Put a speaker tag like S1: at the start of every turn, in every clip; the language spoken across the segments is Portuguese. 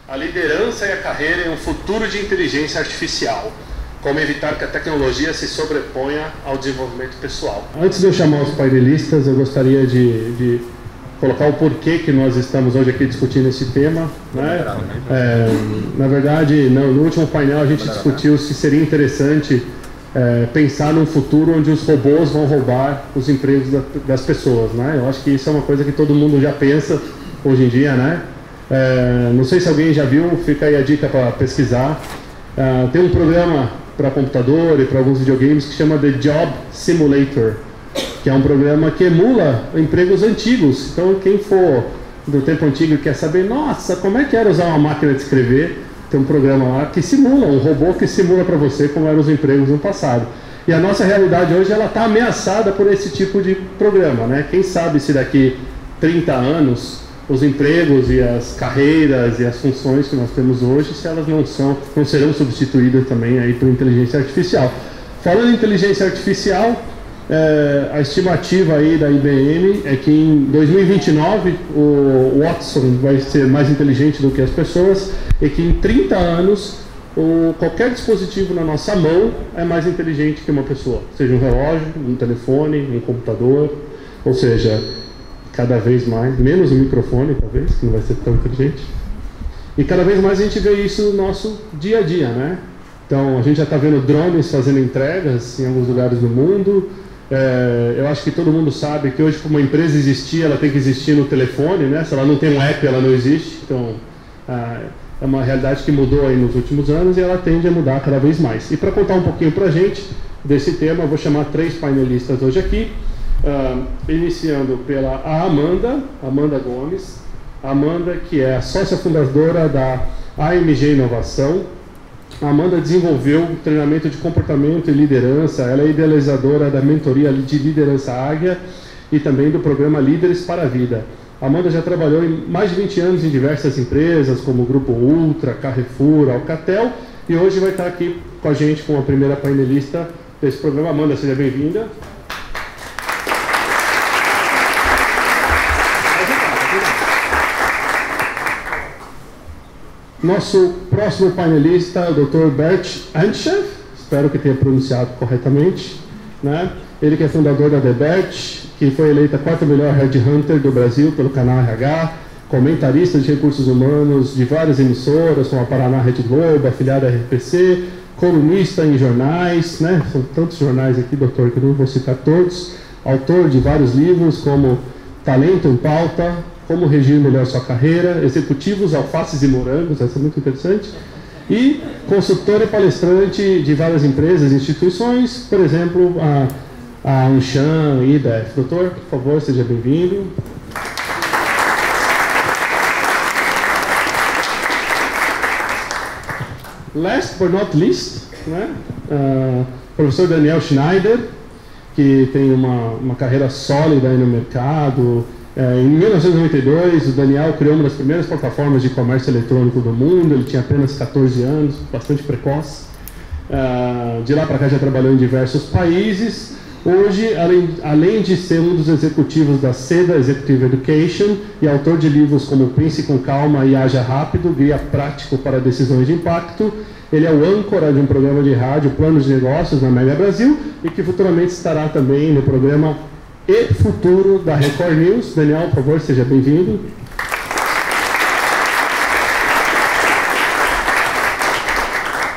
S1: A liderança e a carreira em um futuro de inteligência artificial. Como evitar que a tecnologia se sobreponha ao desenvolvimento pessoal. Antes de eu chamar os painelistas, eu gostaria de colocar o porquê que nós estamos hoje aqui discutindo esse tema, né? Na verdade, no último painel a gente discutiu se seria interessante pensar num futuro onde os robôs vão roubar os empregos das pessoas, né? Eu acho que isso é uma coisa que todo mundo já pensa hoje em dia, né? Não sei se alguém já viu, fica aí a dica para pesquisar. Tem um programa para computador e para alguns videogames que chama The Job Simulator, que é um programa que emula empregos antigos. Então, quem for do tempo antigo e quer saber, nossa, como é que era usar uma máquina de escrever, tem um programa lá que simula, um robô que simula para você como eram os empregos no passado. E a nossa realidade hoje, ela está ameaçada por esse tipo de programa, né? Quem sabe se daqui 30 anos os empregos e as carreiras e as funções que nós temos hoje, se elas não serão substituídas também aí por inteligência artificial. Falando em inteligência artificial, a estimativa aí da IBM é que em 2029 o Watson vai ser mais inteligente do que as pessoas e que em 30 anos qualquer dispositivo na nossa mão é mais inteligente que uma pessoa, seja um relógio, um telefone, um computador, ou seja, cada vez mais, menos o microfone talvez, que não vai ser tão inteligente, e cada vez mais a gente vê isso no nosso dia a dia, né? Então a gente já está vendo drones fazendo entregas em alguns lugares do mundo. Eu acho que todo mundo sabe que hoje, para uma empresa existir, ela tem que existir no telefone, né? Se ela não tem um app, ela não existe. Então é uma realidade que mudou aí nos últimos anos e ela tende a mudar cada vez mais. E para contar um pouquinho para a gente desse tema, eu vou chamar 3 painelistas hoje aqui. Iniciando pela Amanda Gomes. Amanda, que é a sócia fundadora da AMG Inovação. A Amanda desenvolveu treinamento de comportamento e liderança. Ela é idealizadora da mentoria de liderança Águia e também do programa Líderes para a Vida. A Amanda já trabalhou em mais de 20 anos em diversas empresas, como o Grupo Ultra, Carrefour, Alcatel, e hoje vai estar aqui com a gente com a primeira painelista desse programa. Amanda, seja bem-vinda. Nosso próximo painelista é o Dr. Bert Antchev, espero que tenha pronunciado corretamente, né? Ele que é fundador da Debert, que foi eleita a 4ª melhor headhunter do Brasil pelo canal RH, comentarista de recursos humanos de várias emissoras, como a Paraná Rede Globo, afiliada à RPC, colunista em jornais, né? São tantos jornais aqui, doutor, que eu não vou citar todos, autor de vários livros como Talento em Pauta, Como Regir Melhor Sua Carreira, Executivos, Alfaces e Morangos, essa é muito interessante, e consultor e palestrante de várias empresas e instituições, por exemplo, a Anshan e IDEF. Doutor, por favor, seja bem-vindo. Last but not least, né? Professor Daniel Schneider, que tem uma carreira sólida aí no mercado. Em 1992, o Daniel criou uma das primeiras plataformas de comércio eletrônico do mundo. Ele tinha apenas 14 anos, bastante precoce. De lá para cá já trabalhou em diversos países. Hoje, além de ser um dos executivos da SEDA Executive Education e autor de livros como Pense com Calma e Haja Rápido, guia prático para decisões de impacto, ele é o âncora de um programa de rádio, Planos de Negócios, na Mega Brasil, e que futuramente estará também no programa E Futuro da Record News. Daniel, por favor, seja bem-vindo.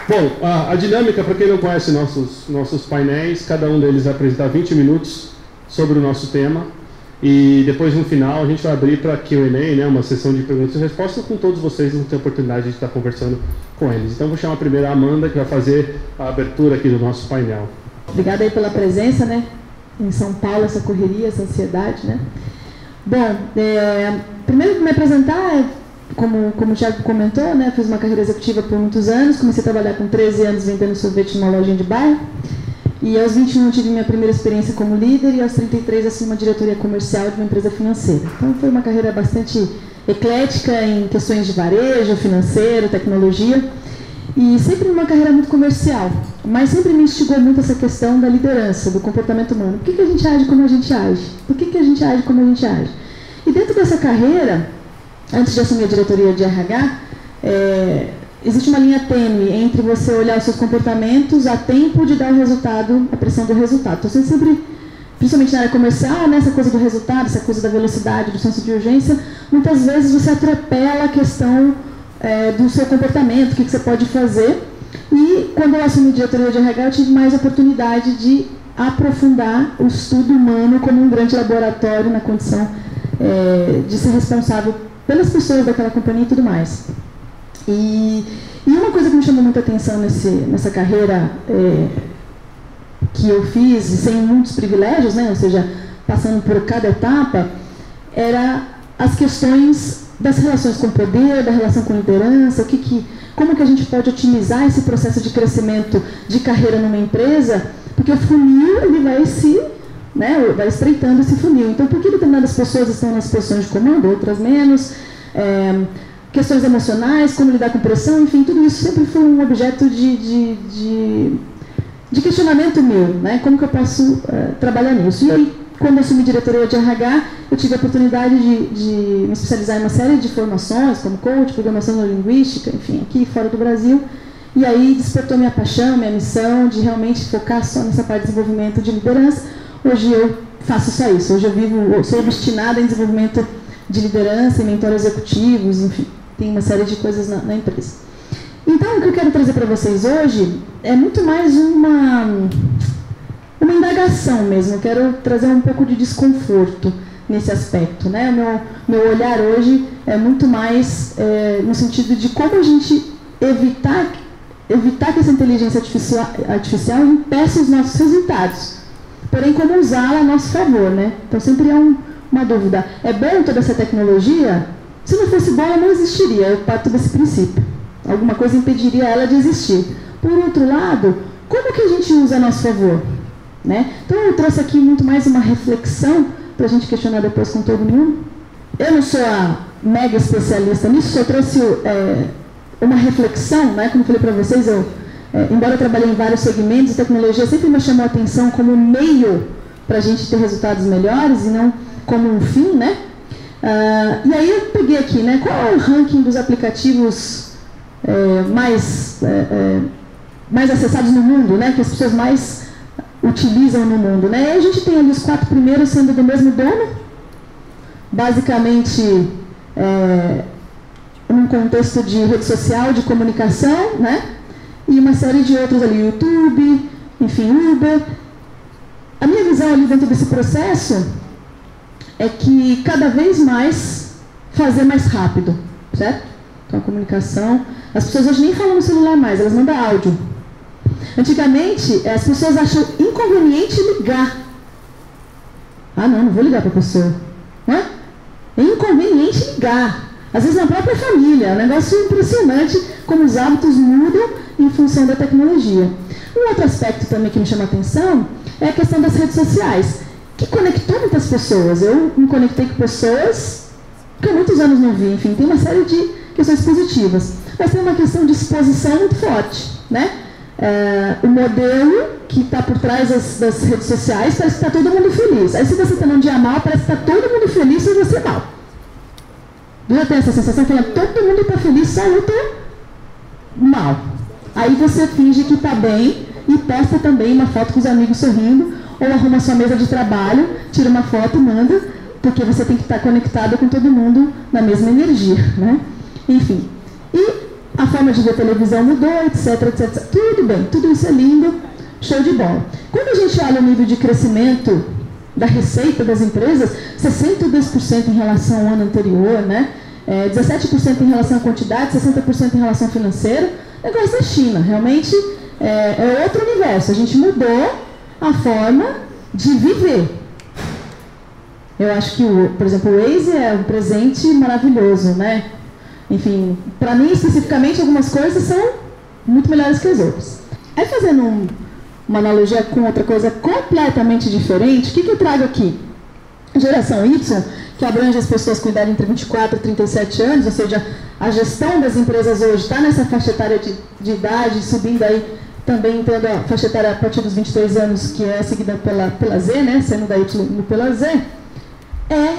S1: Bom, a dinâmica, para quem não conhece nossos painéis, cada um deles vai apresentar 20 minutos sobre o nosso tema e depois, no final, a gente vai abrir para Q&A, né, uma sessão de perguntas e respostas, com todos vocês vão ter a oportunidade de estar conversando com eles. Então, vou chamar primeiro a Amanda, que vai fazer a abertura aqui do nosso painel.
S2: Obrigada aí pela presença, né? Em São Paulo, essa correria, essa ansiedade, né? Bom, primeiro me apresentar, como o Thiago comentou, né? Fiz uma carreira executiva por muitos anos, comecei a trabalhar com 13 anos vendendo sorvete numa lojinha de bairro, e aos 21 tive minha primeira experiência como líder, e aos 33 assumi uma diretoria comercial de uma empresa financeira. Então foi uma carreira bastante eclética em questões de varejo, financeiro, tecnologia, e sempre uma carreira muito comercial, mas sempre me instigou muito essa questão da liderança, do comportamento humano. Por que a gente age como a gente age? Por que a gente age como a gente age? E dentro dessa carreira, antes de assumir a diretoria de RH, existe uma linha tênue entre você olhar os seus comportamentos a tempo de dar o resultado, a pressão do resultado. Então, você sempre, principalmente na área comercial, né, essa coisa do resultado, essa coisa da velocidade, do senso de urgência, muitas vezes você atropela a questão do seu comportamento, o que você pode fazer. E quando eu assumi diretoria de RH, eu tive mais oportunidade de aprofundar o estudo humano como um grande laboratório na condição de ser responsável pelas pessoas daquela companhia e tudo mais. E uma coisa que me chamou muita atenção nessa carreira que eu fiz, sem muitos privilégios, né, ou seja, passando por cada etapa, era as questões das relações com o poder, da relação com a liderança, como que a gente pode otimizar esse processo de crescimento de carreira numa empresa, porque o funil ele vai estreitando esse funil. Então, por que determinadas pessoas estão nas posições de comando, outras menos? Questões emocionais, como lidar com pressão, enfim, tudo isso sempre foi um objeto de questionamento meu, né? Como que eu posso trabalhar nisso? E aí, quando eu assumi diretoria de RH, eu tive a oportunidade de me especializar em uma série de formações, como coach, programação neurolinguística, enfim, aqui fora do Brasil. E aí despertou minha paixão, minha missão de realmente focar só nessa parte de desenvolvimento de liderança. Hoje eu faço só isso. Hoje eu sou obstinada em desenvolvimento de liderança, em mentor executivos, enfim, tem uma série de coisas na empresa. Então, o que eu quero trazer para vocês hoje é muito mais uma indagação mesmo. Eu quero trazer um pouco de desconforto nesse aspecto, né? O meu olhar hoje é muito mais no sentido de como a gente evitar que essa inteligência artificial impeça os nossos resultados, porém como usá-la a nosso favor, né? Então sempre há uma dúvida. É bom toda essa tecnologia? Se não fosse bom, ela não existiria. Eu parto desse princípio. Alguma coisa impediria ela de existir. Por outro lado, como que a gente usa a nosso favor? Né? Então eu trouxe aqui muito mais uma reflexão para a gente questionar depois com todo mundo. Eu não sou a mega especialista nisso, só trouxe uma reflexão, né? Como eu falei para vocês, embora eu trabalhei em vários segmentos, a tecnologia sempre me chamou a atenção como meio para a gente ter resultados melhores e não como um fim, né? E aí eu peguei aqui, né? Qual é o ranking dos aplicativos mais acessados no mundo, né? Que as pessoas mais utilizam no mundo, né? E a gente tem ali os 4 primeiros sendo do mesmo dono, basicamente num contexto de rede social, de comunicação, né? E uma série de outros ali, YouTube, enfim, Uber. A minha visão ali dentro desse processo é que cada vez mais fazer mais rápido, certo? Então a comunicação, as pessoas hoje nem falam no celular mais, elas mandam áudio. Antigamente, as pessoas acham inconveniente ligar. Ah, não vou ligar para a pessoa. Não é? É inconveniente ligar. Às vezes na própria família. É um negócio impressionante como os hábitos mudam em função da tecnologia. Um outro aspecto também que me chama a atenção é a questão das redes sociais, que conectou muitas pessoas. Eu me conectei com pessoas que há muitos anos não vi. Enfim, tem uma série de questões positivas. Mas tem uma questão de exposição muito forte, né? O modelo que está por trás das redes sociais parece que está todo mundo feliz. Aí se você está num dia mal, parece que está todo mundo feliz e você mal. Já tem essa sensação falando, todo mundo está feliz, só eu estou mal. Aí você finge que está bem e posta também uma foto com os amigos sorrindo, ou arruma sua mesa de trabalho, tira uma foto e manda, porque você tem que estar conectado com todo mundo na mesma energia, né? Enfim. E a forma de ver televisão mudou, etc, etc. Tudo bem, tudo isso é lindo, show de bola. Quando a gente olha o nível de crescimento da receita das empresas, 62% em relação ao ano anterior, né? 17% em relação à quantidade, 60% em relação ao financeiro. Negócio da China, realmente é outro universo. A gente mudou a forma de viver. Eu acho que, por exemplo, o Waze é um presente maravilhoso, né? Enfim, para mim, especificamente, algumas coisas são muito melhores que as outras. Aí, fazendo uma analogia com outra coisa completamente diferente, o que eu trago aqui? A geração Y, que abrange as pessoas com idade entre 24 e 37 anos, ou seja, a gestão das empresas hoje está nessa faixa etária de idade, subindo aí também tendo a faixa etária a partir dos 23 anos, que é seguida pela Z, né, sendo da Y indo pela Z, é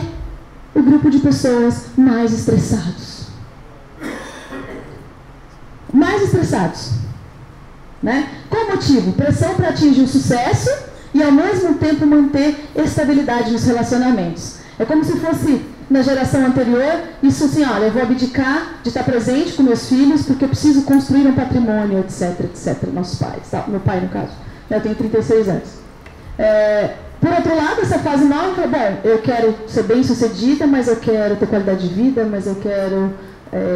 S2: o grupo de pessoas mais estressados. estressados. Né? Qual o motivo? Pressão para atingir o sucesso e ao mesmo tempo manter estabilidade nos relacionamentos. É como se fosse na geração anterior, isso assim, olha, eu vou abdicar de estar presente com meus filhos porque eu preciso construir um patrimônio, etc, etc. Nossos pais, tá? Meu pai no caso, eu tenho 36 anos. Por outro lado, essa fase nova, bom, eu quero ser bem sucedida, mas eu quero ter qualidade de vida, mas eu quero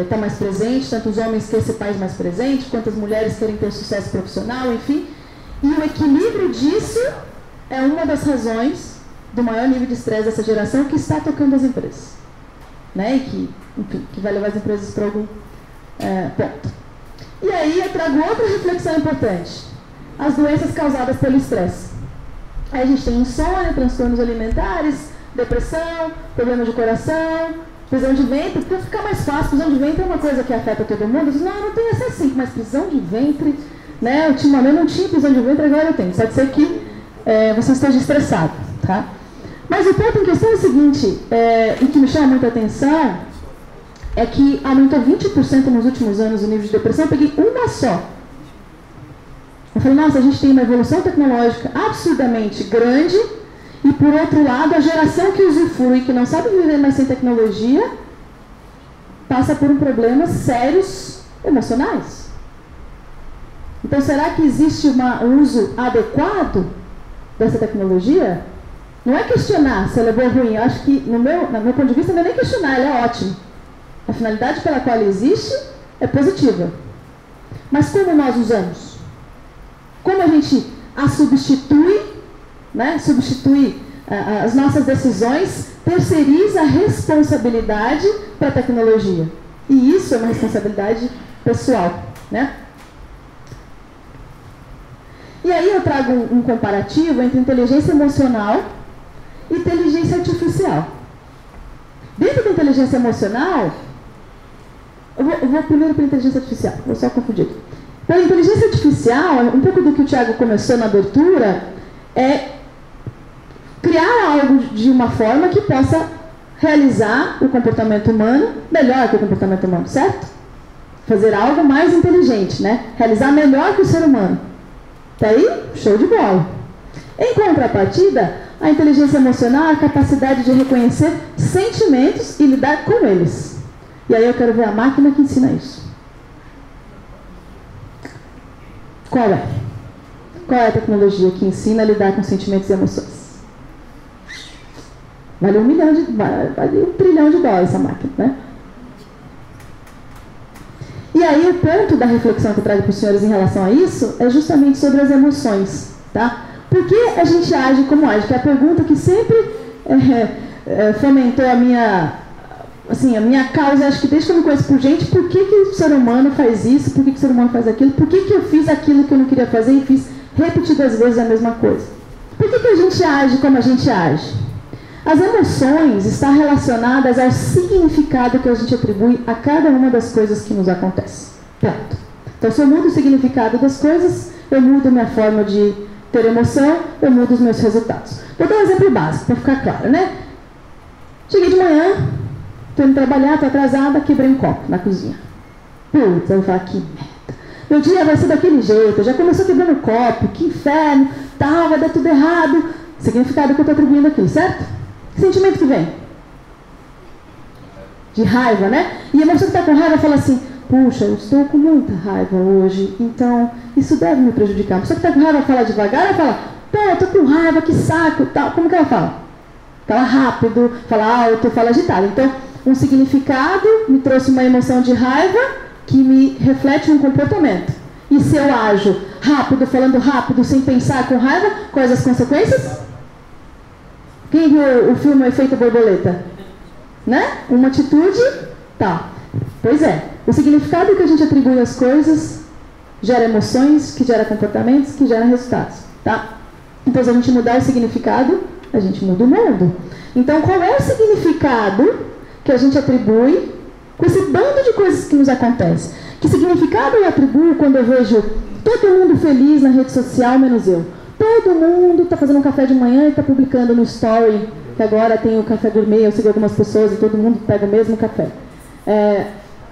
S2: estar mais presente, tanto os homens querem ser pais mais presentes, quanto as mulheres querem ter sucesso profissional, enfim. E o equilíbrio disso é uma das razões do maior nível de estresse dessa geração que está tocando as empresas. Né? E que, enfim, que vai levar as empresas para algum ponto. E aí eu trago outra reflexão importante. As doenças causadas pelo estresse. Aí a gente tem insônia, transtornos alimentares, depressão, problemas de coração, prisão de ventre. Para ficar mais fácil, prisão de ventre é uma coisa que afeta todo mundo. Eu digo, não, eu não tenho essa assim, mas prisão de ventre, né? Ultimamente eu não tinha prisão de ventre, agora eu tenho. Pode ser que você esteja estressado, tá? Mas o ponto em questão é o seguinte, e que me chama muita atenção, é que aumentou 20% nos últimos anos o nível de depressão. Eu peguei uma só. Eu falei, nossa, a gente tem uma evolução tecnológica absurdamente grande e, por outro lado, a geração que usufrui, que não sabe viver mais sem tecnologia, passa por problemas sérios emocionais. Então, será que existe um uso adequado dessa tecnologia? Não é questionar se ela é boa ou ruim. Eu acho que, no meu ponto de vista, não é nem questionar, ela é ótima. A finalidade pela qual ela existe é positiva. Mas como nós usamos? Como a gente a substitui, né? Substitui as nossas decisões, terceiriza a responsabilidade para a tecnologia. E isso é uma responsabilidade pessoal, né? E aí eu trago um comparativo entre inteligência emocional e inteligência artificial. Dentro da inteligência emocional, eu vou primeiro para a inteligência artificial, vou só confundir. Pela inteligência artificial, um pouco do que o Thiago começou na abertura, é criar algo de uma forma que possa realizar o comportamento humano melhor que o comportamento humano, certo? Fazer algo mais inteligente, né? Realizar melhor que o ser humano. Tá aí? Show de bola. Em contrapartida, a inteligência emocional é a capacidade de reconhecer sentimentos e lidar com eles. E aí eu quero ver a máquina que ensina isso. Qual é? Qual é a tecnologia que ensina a lidar com sentimentos e emoções? Vale $1 trilhão essa máquina, né? E aí o ponto da reflexão que eu trago para os senhores em relação a isso é justamente sobre as emoções, tá? Por que a gente age como age? Que é a pergunta que sempre fomentou a minha causa, acho que desde que eu me conheço por gente, por que o ser humano faz isso, por que o ser humano faz aquilo, por que eu fiz aquilo que eu não queria fazer e fiz repetidas vezes a mesma coisa? Por que a gente age como a gente age? As emoções estão relacionadas ao significado que a gente atribui a cada uma das coisas que nos acontecem. Ponto. Então, se eu mudo o significado das coisas, eu mudo a minha forma de ter emoção, eu mudo os meus resultados. Vou dar um exemplo básico, para ficar claro, né? Cheguei de manhã, estou indo trabalhar, estou atrasada, quebrei um copo na cozinha. Putz, eu vou falar, que merda. Meu dia vai ser daquele jeito, já começou quebrando o copo, que inferno, tal, vai dar tudo errado. Significado que eu estou atribuindo aquilo, certo? Que sentimento que vem? De raiva, né? E a pessoa que está com raiva fala assim, puxa, eu estou com muita raiva hoje, então isso deve me prejudicar. A pessoa que está com raiva fala devagar, ela fala, pô, eu estou com raiva, que saco, tal. Como que ela fala? Fala rápido, fala alto, fala agitado. Então, um significado me trouxe uma emoção de raiva que me reflete um comportamento. E se eu ajo rápido, falando rápido, sem pensar, com raiva, quais as consequências? Quem viu o filme Efeito Borboleta? Né? Uma atitude, tá. Pois é, o significado que a gente atribui às coisas gera emoções, que gera comportamentos, que gera resultados, tá? Então, se a gente mudar o significado, a gente muda o mundo. Então, qual é o significado que a gente atribui com esse bando de coisas que nos acontecem? Que significado eu atribuo quando eu vejo todo mundo feliz na rede social, menos eu? Todo mundo está fazendo um café de manhã e está publicando no story, que agora tem o café gourmet, eu sigo algumas pessoas e todo mundo pega o mesmo café.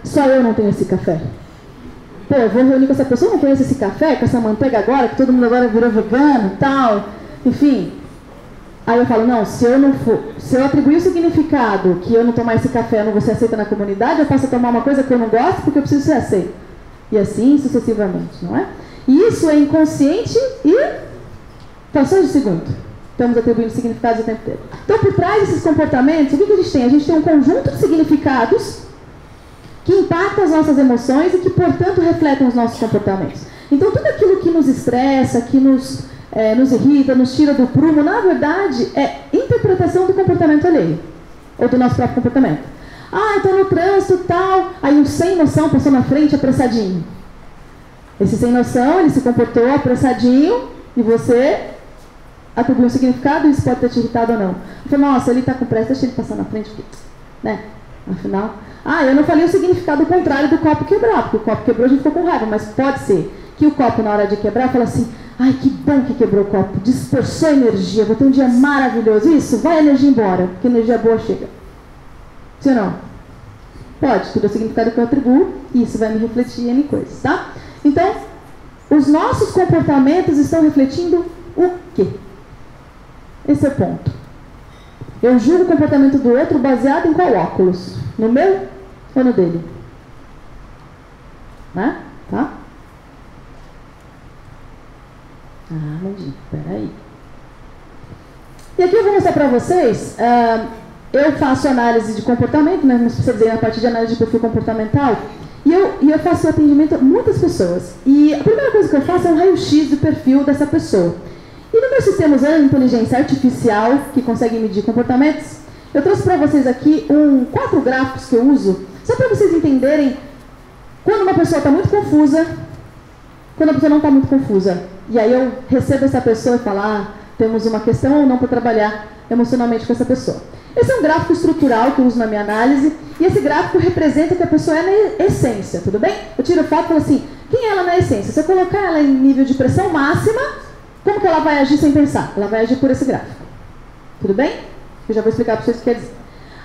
S2: Só eu não tenho esse café. pô, eu vou reunir com essa pessoa, não conheço esse café, com essa manteiga agora, que todo mundo agora virou vegano e tal, enfim. Aí eu falo, não, se eu atribuir o significado que eu não tomar esse café, eu não vou ser aceita na comunidade, eu posso tomar uma coisa que eu não gosto porque eu preciso ser aceita. E assim sucessivamente, não é? E isso é inconsciente e frações de segundo. Estamos atribuindo significados o tempo inteiro. Então, por trás desses comportamentos, o que a gente tem? A gente tem um conjunto de significados que impactam as nossas emoções e que, portanto, refletem os nossos comportamentos. Então, tudo aquilo que nos estressa, que nos irrita, nos tira do prumo, na verdade, é interpretação do comportamento alheio, ou do nosso próprio comportamento. Ah, eu estou no trânsito e tal, aí um sem noção passou na frente apressadinho. Esse sem noção, ele se comportou apressadinho e você atribuiu um significado, isso pode ter te irritado ou não. Eu falei, nossa, ele está com pressa, deixa ele passar na frente, porque, né? Afinal, eu não falei o significado contrário do copo quebrar, porque o copo quebrou, a gente ficou com raiva, mas pode ser que o copo, na hora de quebrar, fala assim, ai, que bom que quebrou o copo, dispersou energia, vou ter um dia maravilhoso. Isso, vai a energia embora, porque energia boa chega. Sim ou não? Pode, tudo é o significado que eu atribuo, e isso vai me refletir em coisas, tá? Então, os nossos comportamentos estão refletindo o quê? Esse é o ponto. Eu julgo o comportamento do outro baseado em qual óculos? No meu ou no dele? Né? Tá? Mandinho, peraí. E aqui eu vou mostrar para vocês, eu faço análise de comportamento, né, como você dizer, na parte de análise de perfil comportamental, e eu faço atendimento a muitas pessoas. E a primeira coisa que eu faço é um raio-x do perfil dessa pessoa. E no meu sistema usando inteligência artificial, que consegue medir comportamentos, eu trouxe para vocês aqui 4 gráficos que eu uso, só para vocês entenderem quando uma pessoa está muito confusa, quando a pessoa não está muito confusa. E aí eu recebo essa pessoa e falo, temos uma questão ou não para trabalhar emocionalmente com essa pessoa. Esse é um gráfico estrutural que eu uso na minha análise, e esse gráfico representa que a pessoa é na essência, tudo bem? Eu tiro foto e falo assim, quem é ela na essência? Se eu colocar ela em nível de pressão máxima, como que ela vai agir sem pensar? Ela vai agir por esse gráfico. Tudo bem? Eu já vou explicar para vocês o que quer dizer.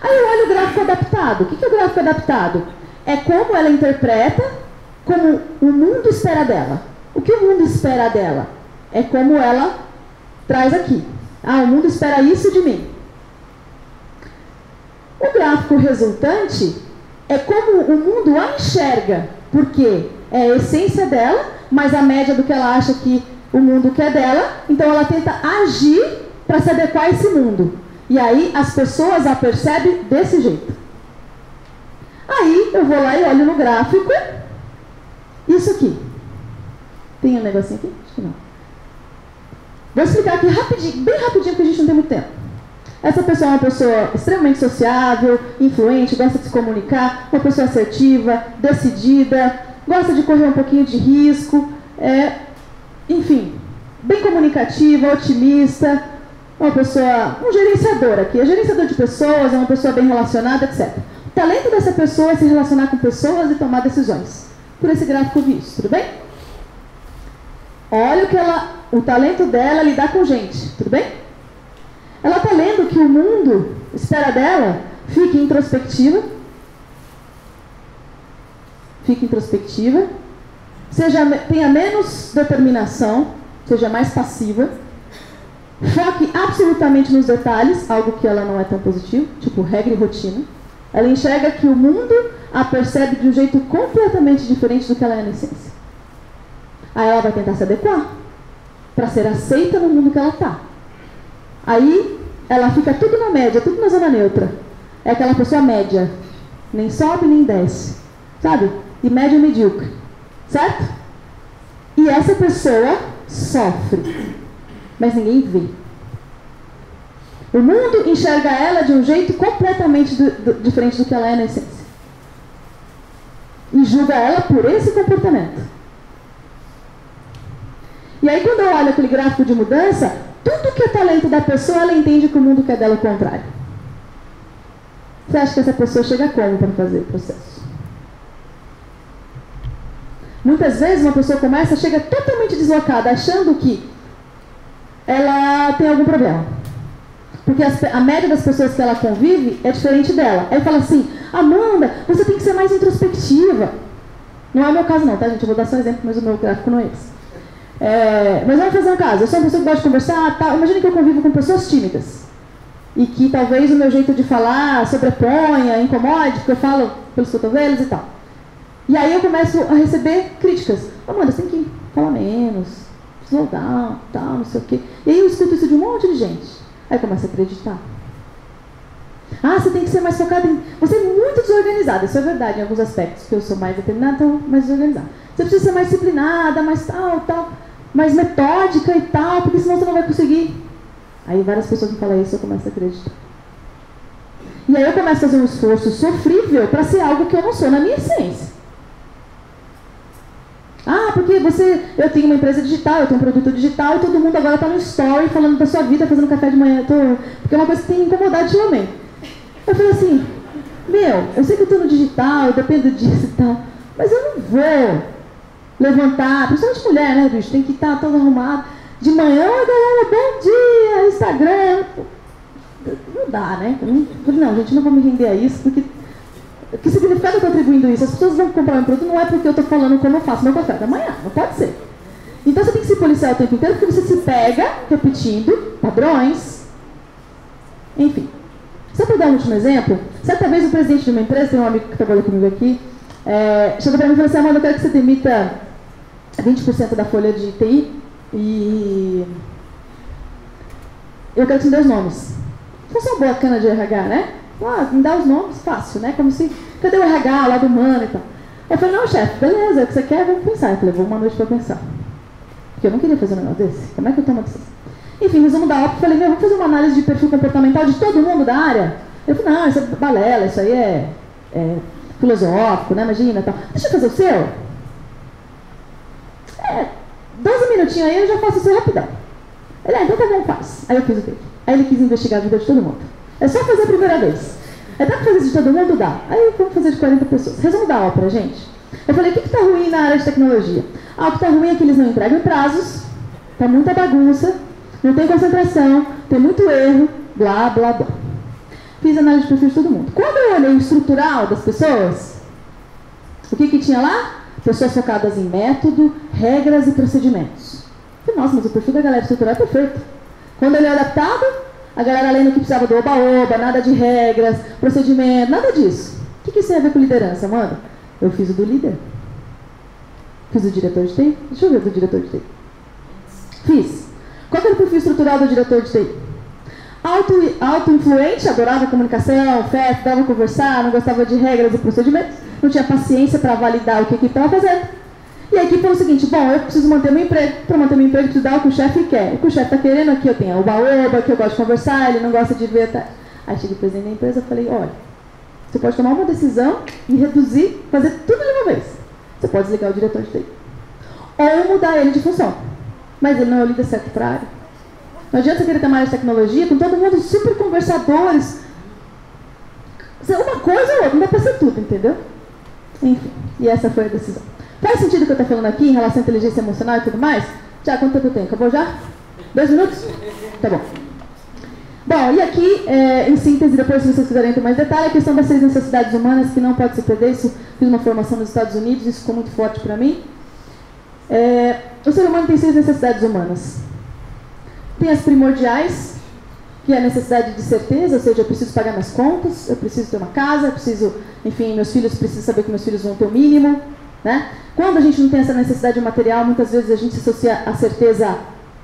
S2: Aí eu olho o gráfico adaptado. O que é o gráfico adaptado? É como ela interpreta, como o mundo espera dela. O que o mundo espera dela? É como ela traz aqui. O mundo espera isso de mim. O gráfico resultante é como o mundo a enxerga, porque é a essência dela, mas a média do que ela acha que o mundo quer dela, então ela tenta agir para se adequar a esse mundo. E aí as pessoas a percebem desse jeito. Aí eu vou lá e olho no gráfico, isso aqui. Tem um negocinho aqui? Acho que não. Vou explicar aqui rapidinho, bem rapidinho, porque a gente não tem muito tempo. Essa pessoa é uma pessoa extremamente sociável, influente, gosta de se comunicar, uma pessoa assertiva, decidida, gosta de correr um pouquinho de risco, enfim, bem comunicativa, otimista, uma pessoa, um gerenciador aqui, é gerenciador de pessoas, é uma pessoa bem relacionada, etc. O talento dessa pessoa é se relacionar com pessoas e tomar decisões. Por esse gráfico eu vi isso, tudo bem? Olha o talento dela é lidar com gente, tudo bem? Ela está lendo que o mundo espera dela, fique introspectiva, tenha menos determinação, seja mais passiva, foque absolutamente nos detalhes, algo que ela não é tão positivo, tipo regra e rotina. Ela enxerga que o mundo a percebe de um jeito completamente diferente do que ela é na essência. Aí ela vai tentar se adequar para ser aceita no mundo que ela está. Aí ela fica tudo na média, tudo na zona neutra. É aquela pessoa média, nem sobe nem desce, sabe? E média medíocre, certo? E essa pessoa sofre, mas ninguém vê. O mundo enxerga ela de um jeito completamente diferente do que ela é na essência. E julga ela por esse comportamento. E aí quando eu olho aquele gráfico de mudança, tudo que é talento da pessoa, ela entende que o mundo quer dela o contrário. Você acha que essa pessoa chega como para fazer o processo? Muitas vezes uma pessoa chega totalmente deslocada, achando que ela tem algum problema. Porque a média das pessoas que ela convive é diferente dela. Aí fala assim, Amanda, você tem que ser mais introspectiva. Não é o meu caso não, tá, gente? Eu vou dar só um exemplo, mas o meu gráfico não é esse. Mas vamos fazer um caso. Eu sou uma pessoa que gosta de conversar, tal. Imagina que eu convivo com pessoas tímidas. E que talvez o meu jeito de falar sobreponha, incomode, porque eu falo pelos cotovelos e tal. E aí eu começo a receber críticas. Amanda, você tem que falar menos, slow down, tal, não sei o quê. E aí eu escuto isso de um monte de gente. Aí eu começo a acreditar. Ah, você tem que ser mais focada em... Você é muito desorganizada, isso é verdade em alguns aspectos, porque eu sou mais determinada, então mais desorganizada. Você precisa ser mais disciplinada, mais tal, mais metódica e tal, porque senão você não vai conseguir. Aí várias pessoas me falam isso, eu começo a acreditar. E aí eu começo a fazer um esforço sofrível para ser algo que eu não sou na minha essência. Ah, porque eu tenho uma empresa digital, eu tenho um produto digital e todo mundo agora está no story falando da sua vida, fazendo café de manhã, porque é uma coisa que tem incomodado ultimamente. Eu falei assim, eu sei que eu estou no digital, eu dependo disso e tal, mas eu não vou levantar, principalmente mulher, né, bicho, tem que estar toda arrumada. De manhã, oi galera, bom dia, Instagram. Não dá, né? Não, gente, não vou me render a isso, porque que significado eu estou atribuindo isso? As pessoas vão comprar um produto, não é porque eu estou falando como eu faço meu café da manhã, não pode ser. Então você tem que se policiar o tempo inteiro, porque você se pega repetindo padrões. Enfim. Só para dar um último exemplo, certa vez o presidente de uma empresa, tem um amigo que trabalhou comigo aqui, chegou para mim e falou assim, Amanda, eu quero que você demita 20% da folha de TI e eu quero que você me dê os nomes. Fosse uma boa cana de RH, né? Me dá os nomes, fácil, né? Como se, cadê o RH, lado humano e tal. Eu falei, não, chefe, beleza, é o que você quer, vamos pensar. Eu falei, vou uma noite para pensar. Porque eu não queria fazer um negócio desse. Como é que eu tomo uma decisão? Enfim, resumo da OP, falei, vamos fazer uma análise de perfil comportamental de todo mundo da área? Eu falei, não, isso é balela, isso aí é filosófico, né? Imagina, tal. Deixa eu fazer o seu? 12 minutinhos aí eu já faço o seu rapidão. Ele, então tá bom, faz. Aí eu fiz o dele. Aí ele quis investigar a vida de todo mundo. É só fazer a primeira vez. Dá pra fazer de todo mundo? Dá. Aí vamos fazer de 40 pessoas. Resumo da ópera, gente. Eu falei, o que tá ruim na área de tecnologia? O que tá ruim é que eles não entregam prazos, tá muita bagunça, não tem concentração, tem muito erro, blá, blá, blá. Fiz análise de perfil de todo mundo. Quando eu olhei o estrutural das pessoas, o que tinha lá? Pessoas focadas em método, regras e procedimentos. Eu falei, nossa, mas o perfil da galera estrutural é perfeito. Quando ele é adaptado, a galera lendo que precisava do oba-oba, nada de regras, procedimento, nada disso. O que isso tem a ver com liderança, mano? Eu fiz o do líder. Fiz o diretor de TI. Deixa eu ver o do diretor de TI. Fiz. Qual que era o perfil estrutural do diretor de TI? Auto-influente, adorava comunicação, festa, dava conversar, não gostava de regras e procedimentos, não tinha paciência para validar o que a equipe estava fazendo. E a equipe falou o seguinte, bom, eu preciso manter meu emprego, para manter meu emprego eu preciso dar o que o chefe quer. O que o chefe está querendo aqui, eu tenho oba-oba, que eu gosto de conversar, ele não gosta de ver... Tá. Aí cheguei o presidente da empresa e falei, olha, você pode tomar uma decisão e reduzir, fazer tudo de uma vez. Você pode desligar o diretor de TI. Ou mudar ele de função. Mas ele não é o líder certo para a área. Não adianta você querer ter uma área de tecnologia com todo mundo super conversadores. Uma coisa ou outra, não dá para ser tudo, entendeu? Enfim, e essa foi a decisão. Faz sentido o que eu estou falando aqui em relação à inteligência emocional e tudo mais? Já, quanto tempo eu tenho? Acabou já? 2 minutos? Tá bom. Bom, e aqui, em síntese, depois se vocês quiserem ter mais detalhe, a questão das 6 necessidades humanas, que não pode se perder. Isso, fiz uma formação nos Estados Unidos, isso ficou muito forte para mim. O ser humano tem 6 necessidades humanas. Tem as primordiais, que é a necessidade de certeza, ou seja, eu preciso pagar minhas contas, eu preciso ter uma casa, eu preciso, enfim, meus filhos, preciso saber que meus filhos vão ter o mínimo, né? Quando a gente não tem essa necessidade material, muitas vezes a gente se associa à certeza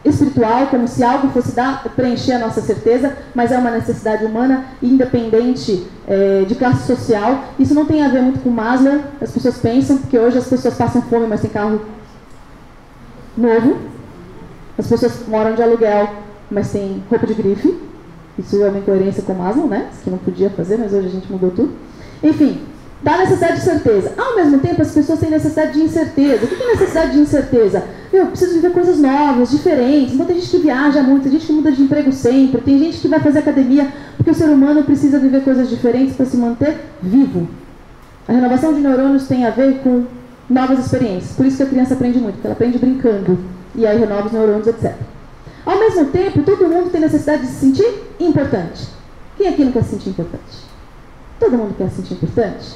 S2: espiritual, como se algo fosse preencher a nossa certeza, mas é uma necessidade humana, independente de classe social. Isso não tem a ver muito com Maslow, as pessoas pensam, porque hoje as pessoas passam fome, mas tem carro novo. As pessoas moram de aluguel, mas tem roupa de grife. Isso é uma incoerência com Maslow, né? Isso que não podia fazer, mas hoje a gente mudou tudo. Enfim, dá necessidade de certeza. Ao mesmo tempo, as pessoas têm necessidade de incerteza. O que é necessidade de incerteza? Eu preciso viver coisas novas, diferentes. Então tem gente que viaja muito, tem gente que muda de emprego sempre, tem gente que vai fazer academia, porque o ser humano precisa viver coisas diferentes para se manter vivo. A renovação de neurônios tem a ver com novas experiências. Por isso que a criança aprende muito, porque ela aprende brincando. E aí renova os neurônios, etc. Ao mesmo tempo, todo mundo tem necessidade de se sentir importante. Quem aqui não quer se sentir importante? Todo mundo quer se sentir importante?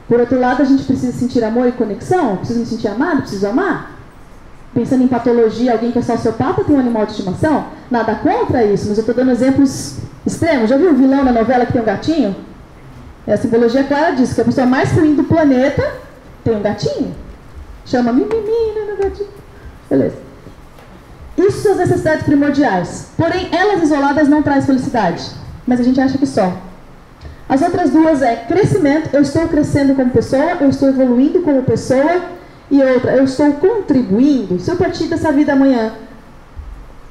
S2: Por outro lado, a gente precisa sentir amor e conexão? Precisa me sentir amado? Preciso amar? Pensando em patologia, alguém que é sociopata tem um animal de estimação? Nada contra isso, mas eu estou dando exemplos extremos. Já viu o vilão da novela que tem um gatinho? A simbologia clara diz que a pessoa mais ruim do planeta tem um gatinho. Chama mimimi, né, gatinho. Beleza. Isso são as necessidades primordiais. Porém, elas isoladas não trazem felicidade. Mas a gente acha que só. As outras duas é crescimento, eu estou crescendo como pessoa, eu estou evoluindo como pessoa, e outra, eu estou contribuindo. Se eu partir dessa vida amanhã,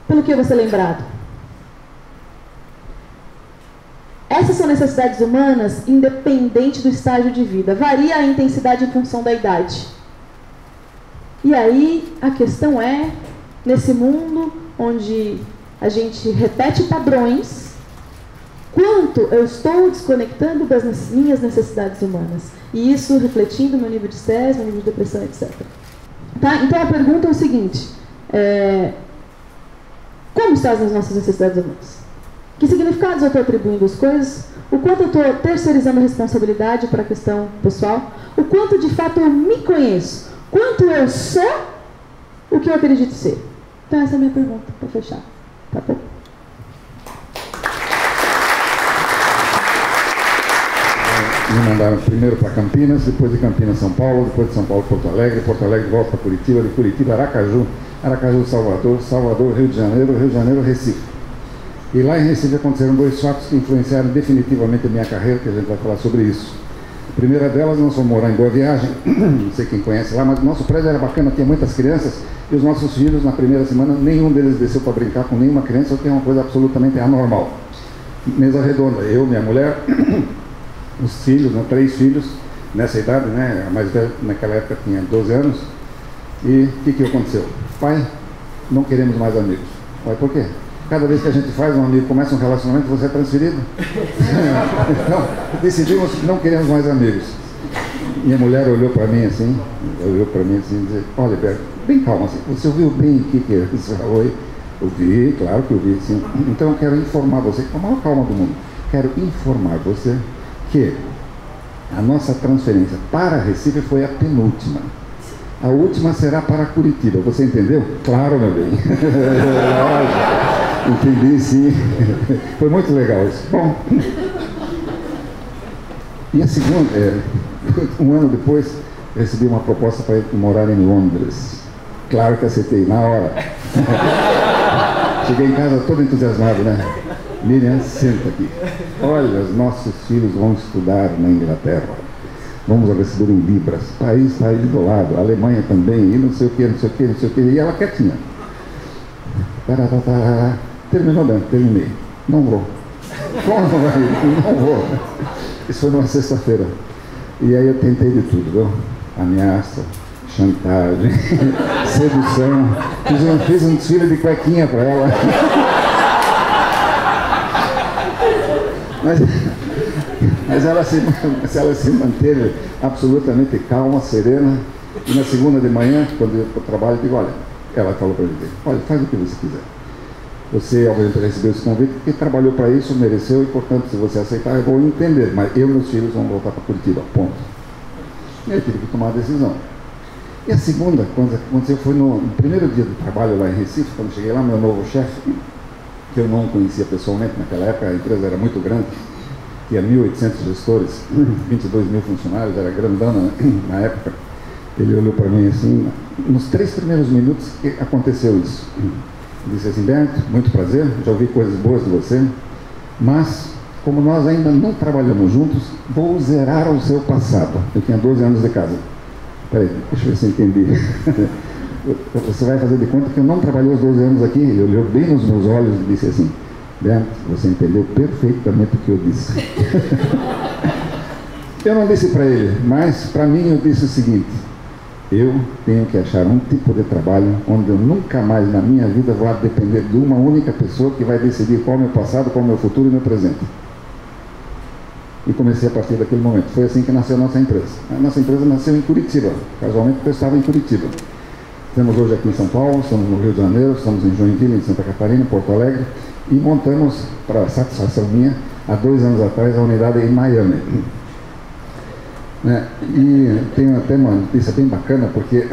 S2: pelo que eu vou ser lembrado? Essas são necessidades humanas, independente do estágio de vida. Varia a intensidade em função da idade. E aí, a questão é, nesse mundo onde a gente repete padrões, quanto eu estou desconectando das minhas necessidades humanas. E isso refletindo no meu nível de estresse, no nível de depressão, etc. Tá? Então a pergunta é o seguinte, como estão as nossas necessidades humanas? Que significados eu estou atribuindo às coisas? O quanto eu estou terceirizando a responsabilidade para a questão pessoal? O quanto de fato eu me conheço? Quanto eu sou o que eu acredito ser? Então essa é a minha pergunta, para fechar. Tá bom?
S3: Me mandaram primeiro para Campinas, depois de Campinas São Paulo, depois de São Paulo Porto Alegre volta para Curitiba, de Curitiba Aracaju, Aracaju Salvador, Salvador Rio de Janeiro Recife. E lá em Recife aconteceram dois fatos que influenciaram definitivamente a minha carreira, que a gente vai falar sobre isso. A primeira delas, nós fomos morar em Boa Viagem, não sei quem conhece lá, mas o nosso prédio era bacana, tinha muitas crianças, e os nossos filhos, na primeira semana, nenhum deles desceu para brincar com nenhuma criança, o que é uma coisa absolutamente anormal. Mesa redonda, eu, minha mulher, os filhos, 3 filhos, nessa idade, né, a mais velha naquela época tinha 12 anos, e o que aconteceu? Pai, não queremos mais amigos. Pai, por quê? Cada vez que a gente faz um amigo, começa um relacionamento, você é transferido. Então, decidimos que não queremos mais amigos. Minha mulher olhou para mim assim, e disse, olha, Berto, bem calma, assim, você ouviu bem o que você falou aí? Ouvi, claro que ouvi, sim. Então eu quero informar você, com a maior calma do mundo, quero informar você que a nossa transferência para Recife foi a penúltima. A última será para Curitiba. Você entendeu? Claro, meu bem. Entendi, sim. Foi muito legal isso. Bom, e a segunda, um ano depois, recebi uma proposta para ir morar em Londres. Claro que aceitei, na hora. Cheguei em casa todo entusiasmado, né? Miriam, senta aqui. Olha, os nossos filhos vão estudar na Inglaterra. Vamos receber em libras. País está aí do lado. A Alemanha também. E não sei o que, não sei o que, não sei o que. E ela quietinha. Terminou bem, terminei. Não vou. Como não vai? Não vou. Isso foi numa sexta-feira. E aí eu tentei de tudo, viu? Ameaça, chantagem, sedução. Fiz um desfile de cuequinha para ela. Mas ela se manteve absolutamente calma, serena. E na segunda de manhã, quando eu ia para o trabalho, eu digo, olha, ela falou para mim, olha, faz o que você quiser. Você, obviamente, recebeu esse convite porque trabalhou para isso, mereceu, e, portanto, se você aceitar, eu vou entender. Mas eu e meus filhos vão voltar para Curitiba, ponto. E eu tive que tomar a decisão. E a segunda coisa que aconteceu foi no primeiro dia do trabalho lá em Recife, quando cheguei lá, meu novo chefe, que eu não conhecia pessoalmente naquela época, a empresa era muito grande, tinha 1.800 gestores, 22 mil funcionários, era grandona na época. Ele olhou para mim assim, nos 3 primeiros minutos que aconteceu isso. Ele disse assim, Berto, muito prazer, já ouvi coisas boas de você, mas como nós ainda não trabalhamos juntos, vou zerar o seu passado. Eu tinha 12 anos de casa. Peraí, deixa eu ver se eu entendi. Você vai fazer de conta que eu não trabalhei os 12 anos aqui? Ele olhou bem nos meus olhos e disse assim, Berto, você entendeu perfeitamente o que eu disse. Eu não disse para ele, mas para mim eu disse o seguinte, eu tenho que achar um tipo de trabalho onde eu nunca mais na minha vida vou depender de uma única pessoa que vai decidir qual é o meu passado, qual é o meu futuro e o meu presente. E comecei a partir daquele momento. Foi assim que nasceu a nossa empresa. A nossa empresa nasceu em Curitiba, casualmente porque eu estava em Curitiba. Estamos hoje aqui em São Paulo, estamos no Rio de Janeiro, estamos em Joinville, em Santa Catarina, em Porto Alegre, e montamos, para satisfação minha, há 2 anos atrás, a unidade em Miami. né? E tem até uma notícia bem bacana, porque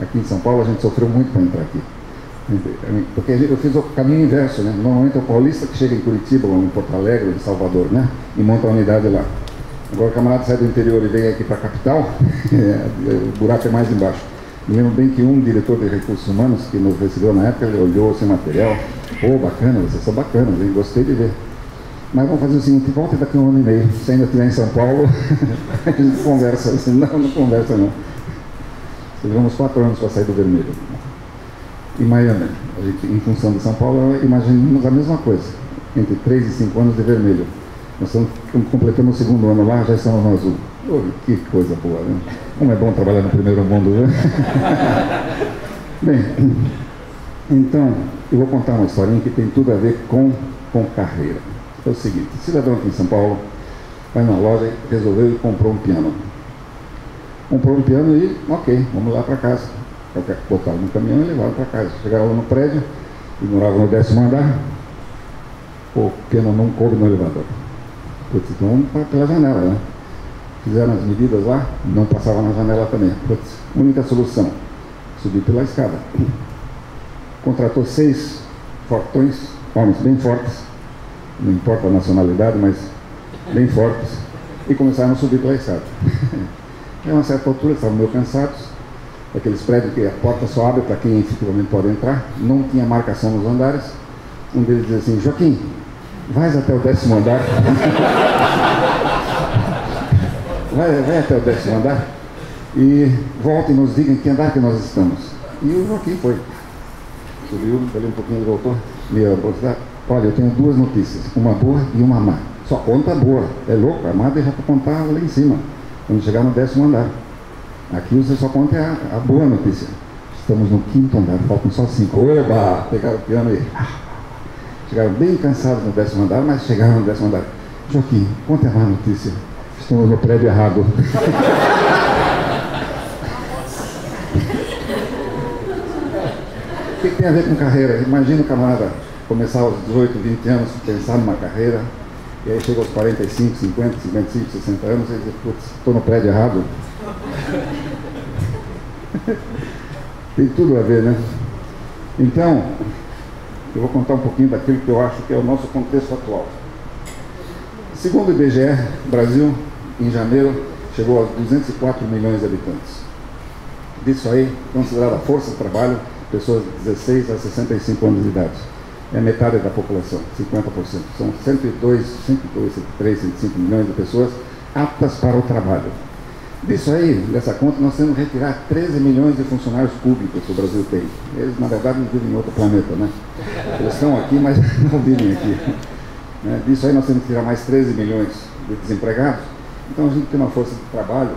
S3: aqui em São Paulo a gente sofreu muito para entrar aqui. Porque eu fiz o caminho inverso, né? Normalmente é o paulista que chega em Curitiba, ou em Porto Alegre, ou em Salvador, né? E monta a unidade lá. Agora o camarada sai do interior e vem aqui para a capital, o buraco é mais embaixo. Me lembro bem que um diretor de recursos humanos que nos recebeu na época, ele olhou esse material, pô, bacana, vocês são bacanas, hein? Gostei de ver. Mas vamos fazer o seguinte, volte daqui a 1 ano e meio, se ainda estiver em São Paulo, a gente conversa. Não conversa não. Levamos 4 anos para sair do vermelho. Em Miami, a gente, em função de São Paulo, imaginamos a mesma coisa, entre 3 e 5 anos de vermelho. Nós estamos completando o 2º ano lá, já estamos no azul. Oh, que coisa boa, né? Como é bom trabalhar no primeiro mundo, né? Bem, então, eu vou contar uma historinha que tem tudo a ver com carreira. É o seguinte, cidadão aqui em São Paulo, vai na loja, resolveu e comprou um piano. Comprou um piano e, ok, vamos lá para casa. Botaram no caminhão e levaram para casa. Chegaram lá no prédio, e moravam no 10º andar, o piano não coube no elevador. Putz, então vamos pela janela, né? Fizeram as medidas lá, não passava na janela também. Putz, única solução, subir pela escada. Contratou 6 fortões, homens bem fortes, não importa a nacionalidade, mas bem fortes, e começaram a subir pela escada. A uma certa altura, estavam meio cansados, aqueles prédios que a porta só abre para quem efetivamente pode entrar, não tinha marcação nos andares. Um deles dizia assim, Joaquim, vais até o 10º andar? vai até o 10º andar e volta e nos diga em que andar que nós estamos. E o Joaquim foi. Subiu, dali um pouquinho, voltou, meia velocidade. Olha, eu tenho 2 notícias, uma boa e uma má. Só conta a boa, é louco, a má deixa para contar lá em cima, quando chegar no 10º andar. Aqui você só conta a boa notícia. Estamos no 5º andar, faltam só 5. Oba! Pegaram o piano e chegaram bem cansados no 10º andar, mas chegaram no 10º andar. Joaquim, conta a má notícia. Estamos no prédio errado. O que tem a ver com carreira? Imagina o camarada começar aos 18, 20 anos, pensar numa carreira, e aí chega aos 45, 50, 55, 60 anos e diz, putz, estou no prédio errado. Tem tudo a ver, né? Então, eu vou contar um pouquinho daquilo que eu acho que é o nosso contexto atual. Segundo o IBGE, Brasil, em janeiro, chegou aos 204 milhões de habitantes. Disso aí, considerada força de trabalho, pessoas de 16 a 65 anos de idade. É metade da população, 50%. São 102, 103, 105 milhões de pessoas aptas para o trabalho. Disso aí, dessa conta, nós temos que retirar 13 milhões de funcionários públicos que o Brasil tem. Eles, na verdade, não vivem em outro planeta, né? Eles estão aqui, mas não vivem aqui. Né? Disso aí, nós temos que tirar mais 13 milhões de desempregados. Então, a gente tem uma força de trabalho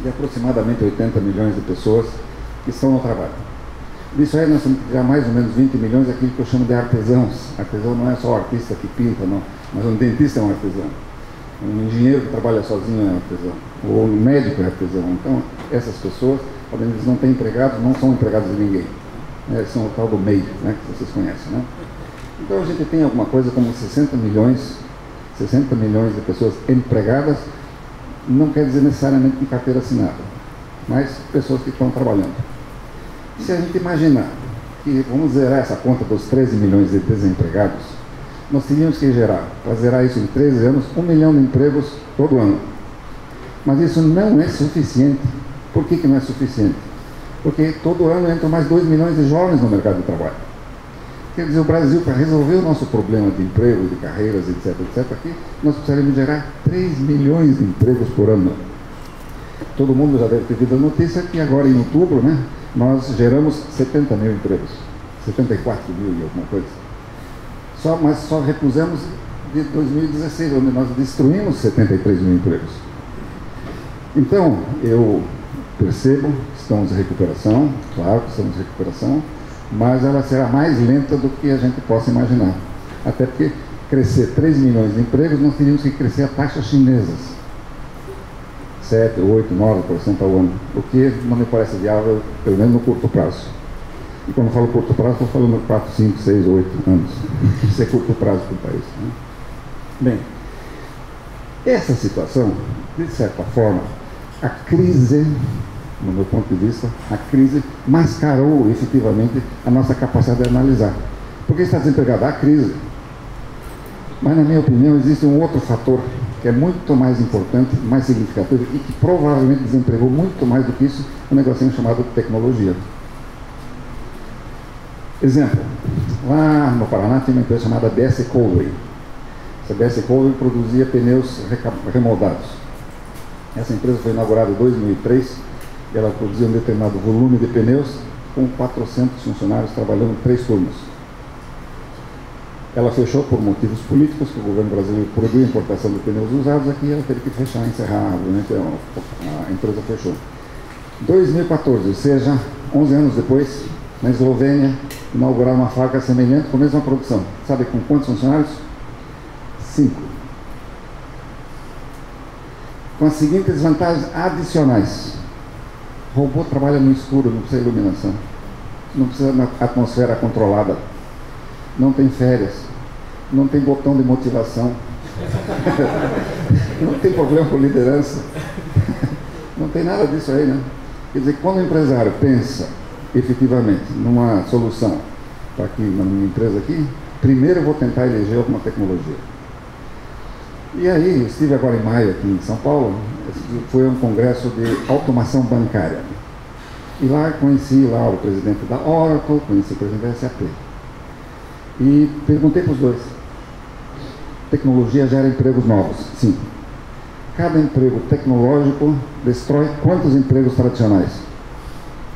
S3: de aproximadamente 80 milhões de pessoas que estão no trabalho. Disso aí, nós temos que tirar mais ou menos 20 milhões daquilo que eu chamo de artesãos. Artesão não é só o artista que pinta, não. Mas um dentista é um artesão. Um engenheiro que trabalha sozinho é artesão, ou um médico é artesão. Então, essas pessoas, eles não têm empregados, não são empregados de ninguém. Eles são o tal do MEI, né, que vocês conhecem, né? Então, a gente tem alguma coisa como 60 milhões de pessoas empregadas, não quer dizer necessariamente com carteira assinada, mas pessoas que estão trabalhando. Se a gente imaginar que vamos zerar essa conta dos 13 milhões de desempregados, nós teríamos que gerar, para zerar isso em 13 anos, 1 milhão de empregos todo ano. Mas isso não é suficiente. Por que não é suficiente? Porque todo ano entram mais 2 milhões de jovens no mercado de trabalho. Quer dizer, o Brasil, para resolver o nosso problema de emprego, de carreiras, etc., aqui, nós precisaríamos gerar 3 milhões de empregos por ano. Todo mundo já deve ter visto a notícia que agora em outubro, né, nós geramos 70 mil empregos. 74 mil e alguma coisa. Mas só repusemos de 2016, onde nós destruímos 73 mil empregos. Então, eu percebo que estamos em recuperação, claro que estamos em recuperação, mas ela será mais lenta do que a gente possa imaginar. Até porque crescer 3 milhões de empregos, nós teríamos que crescer a taxas chinesas. 7, 8, 9% ao ano, o que não me parece viável, pelo menos no curto prazo. E quando eu falo curto prazo, estou falando 4, 5, 6, 8 anos. Isso é curto prazo para o país. Né? Bem, Essa situação, de certa forma, a crise, no meu ponto de vista, a crise mascarou efetivamente a nossa capacidade de analisar. Porque está desempregado? A crise. Mas, na minha opinião, existe um outro fator que é muito mais importante, mais significativo e que provavelmente desempregou muito mais do que isso, um negocinho chamado tecnologia. Exemplo, lá no Paraná tinha uma empresa chamada BS Colway. Essa BS Colway produzia pneus remoldados. Essa empresa foi inaugurada em 2003, e ela produzia um determinado volume de pneus com 400 funcionários trabalhando em 3 turnos. Ela fechou por motivos políticos, que o governo brasileiro proibiu a importação de pneus usados aqui, ela teve que fechar, encerrar, obviamente a empresa fechou. 2014, ou seja, 11 anos depois, na Eslovênia, inauguraram uma fábrica semelhante com a mesma produção. Sabe com quantos funcionários? 5. Com as seguintes vantagens adicionais. O robô trabalha no escuro, não precisa de iluminação, não precisa de atmosfera controlada, não tem férias, não tem botão de motivação, não tem problema com liderança, não tem nada disso aí, né? Quer dizer, quando o empresário pensa efetivamente numa solução para aqui, na minha empresa aqui, primeiro eu vou tentar eleger alguma tecnologia. E aí, eu estive agora em maio aqui em São Paulo, foi um congresso de automação bancária. E lá conheci lá o presidente da Oracle, conheci o presidente da SAP. E perguntei para os dois, tecnologia gera empregos novos? Sim. Cada emprego tecnológico destrói quantos empregos tradicionais?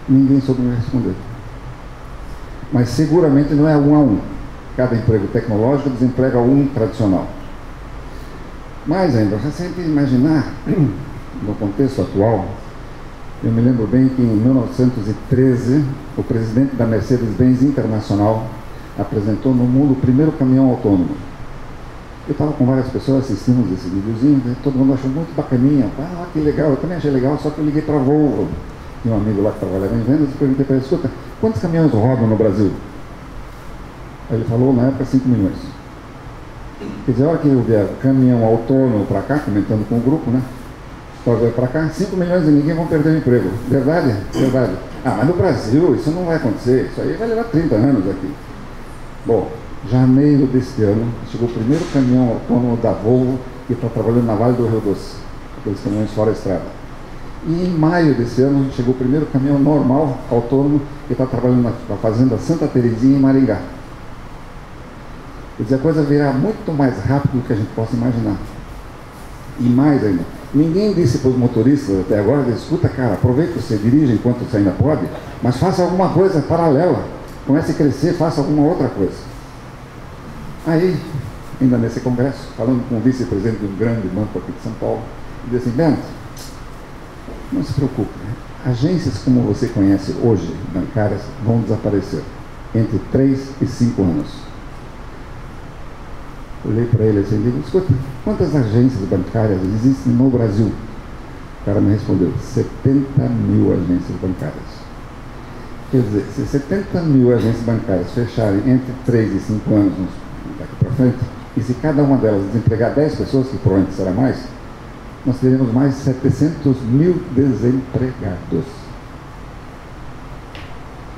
S3: Ninguém soube me responder. Mas seguramente não é 1 a 1. Cada emprego tecnológico desemprega 1 tradicional. Mais ainda, se a gente imaginar, no contexto atual, eu me lembro bem que em 1913, o presidente da Mercedes-Benz Internacional apresentou no mundo o primeiro caminhão autônomo. Eu estava com várias pessoas assistindo esse videozinho, e todo mundo achou muito bacaninha. Ah, que legal, eu também achei legal, só que eu liguei para a Volvo. Tinha um amigo lá que trabalhava em vendas e perguntei para ele, escuta, quantos caminhões rodam no Brasil? Aí ele falou, na época, 5 milhões. Quer dizer, a hora que eu vier caminhão autônomo para cá, comentando com o grupo, né? Só vier para cá, 5 milhões e ninguém vão perder o emprego. Verdade? Verdade. Ah, mas no Brasil isso não vai acontecer, isso aí vai levar 30 anos aqui. Bom, janeiro deste ano, chegou o primeiro caminhão autônomo da Volvo que está trabalhando na Vale do Rio Doce, aqueles caminhões fora a estrada. E em maio desse ano, chegou o primeiro caminhão normal, autônomo, que está trabalhando na fazenda Santa Terezinha, em Maringá. Quer dizer, a coisa virá muito mais rápido do que a gente possa imaginar. E mais ainda, ninguém disse para os motoristas até agora, escuta cara, aproveita que você dirige enquanto você ainda pode, mas faça alguma coisa paralela, comece a crescer, faça alguma outra coisa. Aí, ainda nesse congresso, falando com o vice-presidente de um grande banco aqui de São Paulo, ele disse assim, Bento, não se preocupe, agências como você conhece hoje, bancárias, vão desaparecer entre 3 e 5 anos. Olhei para ele assim e digo, escuta, quantas agências bancárias existem no Brasil? O cara me respondeu, 70 mil agências bancárias. Quer dizer, se 70 mil agências bancárias fecharem entre 3 e 5 anos daqui para frente, e se cada uma delas desempregar 10 pessoas, que provavelmente será mais, nós teremos mais de 700 mil desempregados.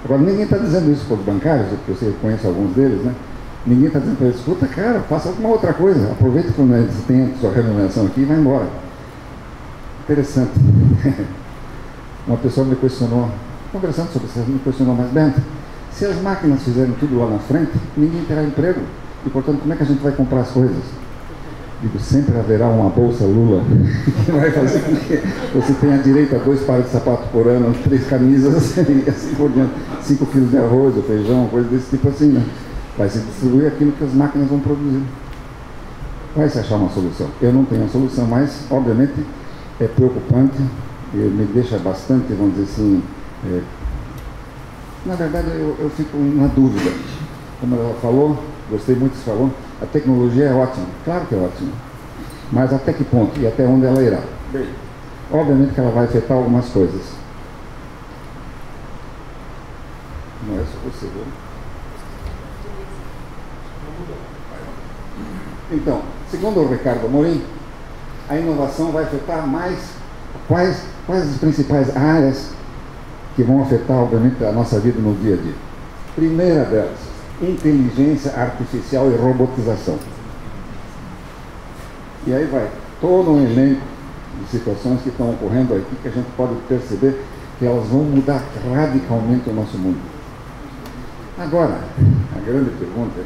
S3: Agora, ninguém está dizendo isso para os bancários, porque eu conheço alguns deles, né? Ninguém está dizendo para eles, escuta, cara, faça alguma outra coisa, aproveita quando você tem a sua remuneração aqui e vai embora. Interessante. Uma pessoa me questionou, conversando sobre isso, me questionou, mas Bento, se as máquinas fizerem tudo lá na frente, ninguém terá emprego. E, portanto, como é que a gente vai comprar as coisas? Digo, sempre haverá uma bolsa Lula que vai fazer com que você tenha direito a 2 pares de sapato por ano, 3 camisas, e assim por diante, 5 quilos de arroz ou feijão, coisa desse tipo assim, né? Vai se distribuir aquilo que as máquinas vão produzir. Vai se achar uma solução. Eu não tenho a solução, mas, obviamente, é preocupante, e me deixa bastante, vamos dizer assim, na verdade, eu fico na dúvida. Como ela falou, gostei muito que falou, a tecnologia é ótima, claro que é ótima, mas até que ponto e até onde ela irá? Bem, obviamente que ela vai afetar algumas coisas. Não é só possível. Então, segundo o Ricardo Amorim, a inovação vai afetar mais quais as principais áreas que vão afetar, obviamente, a nossa vida no dia a dia. Primeira delas, inteligência artificial e robotização. E aí vai todo um elenco de situações que estão ocorrendo aqui que a gente pode perceber que elas vão mudar radicalmente o nosso mundo. Agora, a grande pergunta é: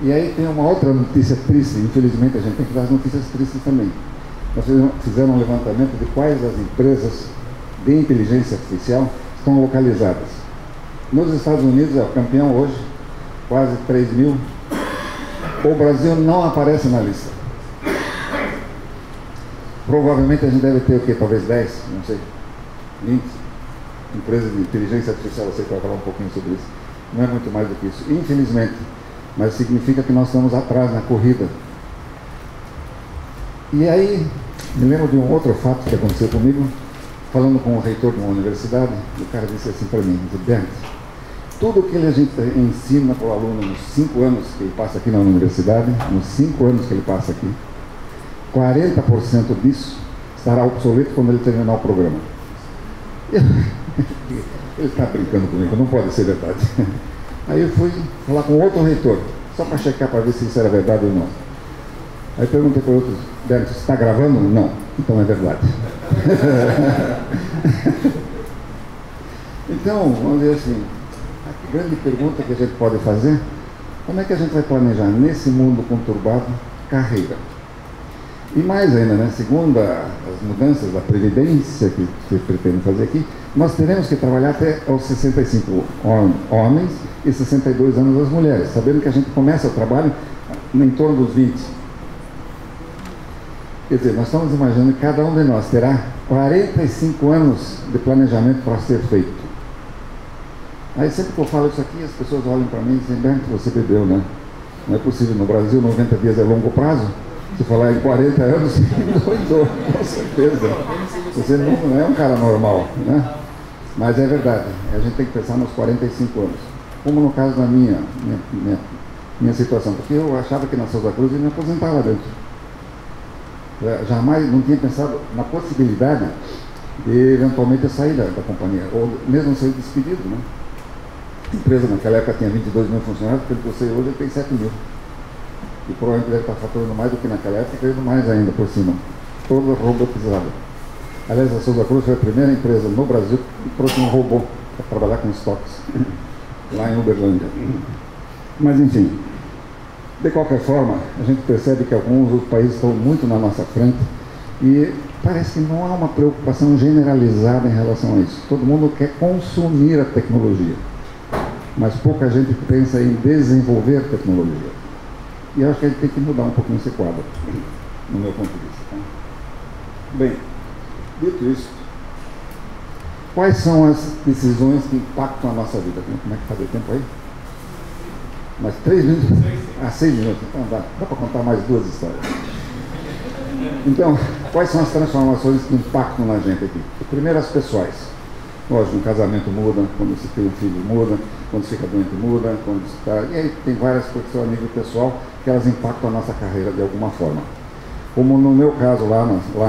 S3: e aí tem uma outra notícia triste, infelizmente a gente tem que dar as notícias tristes também. Nós fizemos um levantamento de quais as empresas de inteligência artificial estão localizadas. Nos Estados Unidos é o campeão hoje, quase 3 mil. O Brasil não aparece na lista. Provavelmente a gente deve ter o quê? Talvez 10, não sei, 20 empresas de inteligência artificial. Você vai falar um pouquinho sobre isso. Não é muito mais do que isso, infelizmente. Mas significa que nós estamos atrás na corrida. E aí, me lembro de um outro fato que aconteceu comigo, falando com o reitor de uma universidade. O cara disse assim para mim: Bernd, tudo que a gente ensina para o aluno nos 5 anos que ele passa aqui na universidade, nos 5 anos que ele passa aqui, 40% disso estará obsoleto quando ele terminar o programa. Ele está brincando comigo, não pode ser verdade. Aí eu fui falar com outro reitor, só para checar para ver se isso era verdade ou não. Aí perguntei para o outro: Bernd, você está gravando? Não. Então é verdade. Então, vamos dizer assim, a grande pergunta que a gente pode fazer: como é que a gente vai planejar nesse mundo conturbado carreira? E mais ainda, né, segundo as mudanças da Previdência que se pretende fazer aqui, nós teremos que trabalhar até aos 65 homens e 62 anos as mulheres, sabendo que a gente começa o trabalho em torno dos 20. Quer dizer, nós estamos imaginando que cada um de nós terá 45 anos de planejamento para ser feito. Aí sempre que eu falo isso aqui, as pessoas olham para mim e dizem: Bernd, você bebeu, né? Não é possível, no Brasil 90 dias é longo prazo. Se falar em 40 anos, doidou, com certeza. Você não é um cara normal, né? Mas é verdade, a gente tem que pensar nos 45 anos. Como no caso da minha situação, porque eu achava que na Souza Cruz eu me aposentar lá dentro. Eu jamais, não tinha pensado na possibilidade de eventualmente eu sair da companhia, ou mesmo ser despedido, né? A empresa naquela época tinha 22 mil funcionários, pelo que eu sei hoje ele tem 7 mil. E provavelmente deve estar faturando mais do que naquela época, e ganhando mais ainda por cima. Toda robotizada. Aliás, a Souza Cruz foi a primeira empresa no Brasil que trouxe um robô para trabalhar com estoques, lá em Uberlândia. Mas enfim, de qualquer forma, a gente percebe que alguns outros países estão muito na nossa frente e parece que não há uma preocupação generalizada em relação a isso. Todo mundo quer consumir a tecnologia, mas pouca gente pensa em desenvolver tecnologia. E eu acho que a gente tem que mudar um pouquinho esse quadro, no meu ponto de vista. Bem, dito isso, quais são as decisões que impactam a nossa vida? Como é que faz o tempo aí? Mais 3 minutos? 6 minutos. Então dá para contar mais 2 histórias. Então, quais são as transformações que impactam na gente aqui? Primeiro, as pessoais. Lógico, um casamento muda, quando se tem um filho muda, quando se fica doente muda, quando se está... E aí tem várias coisas a nível pessoal que elas impactam a nossa carreira de alguma forma. Como no meu caso lá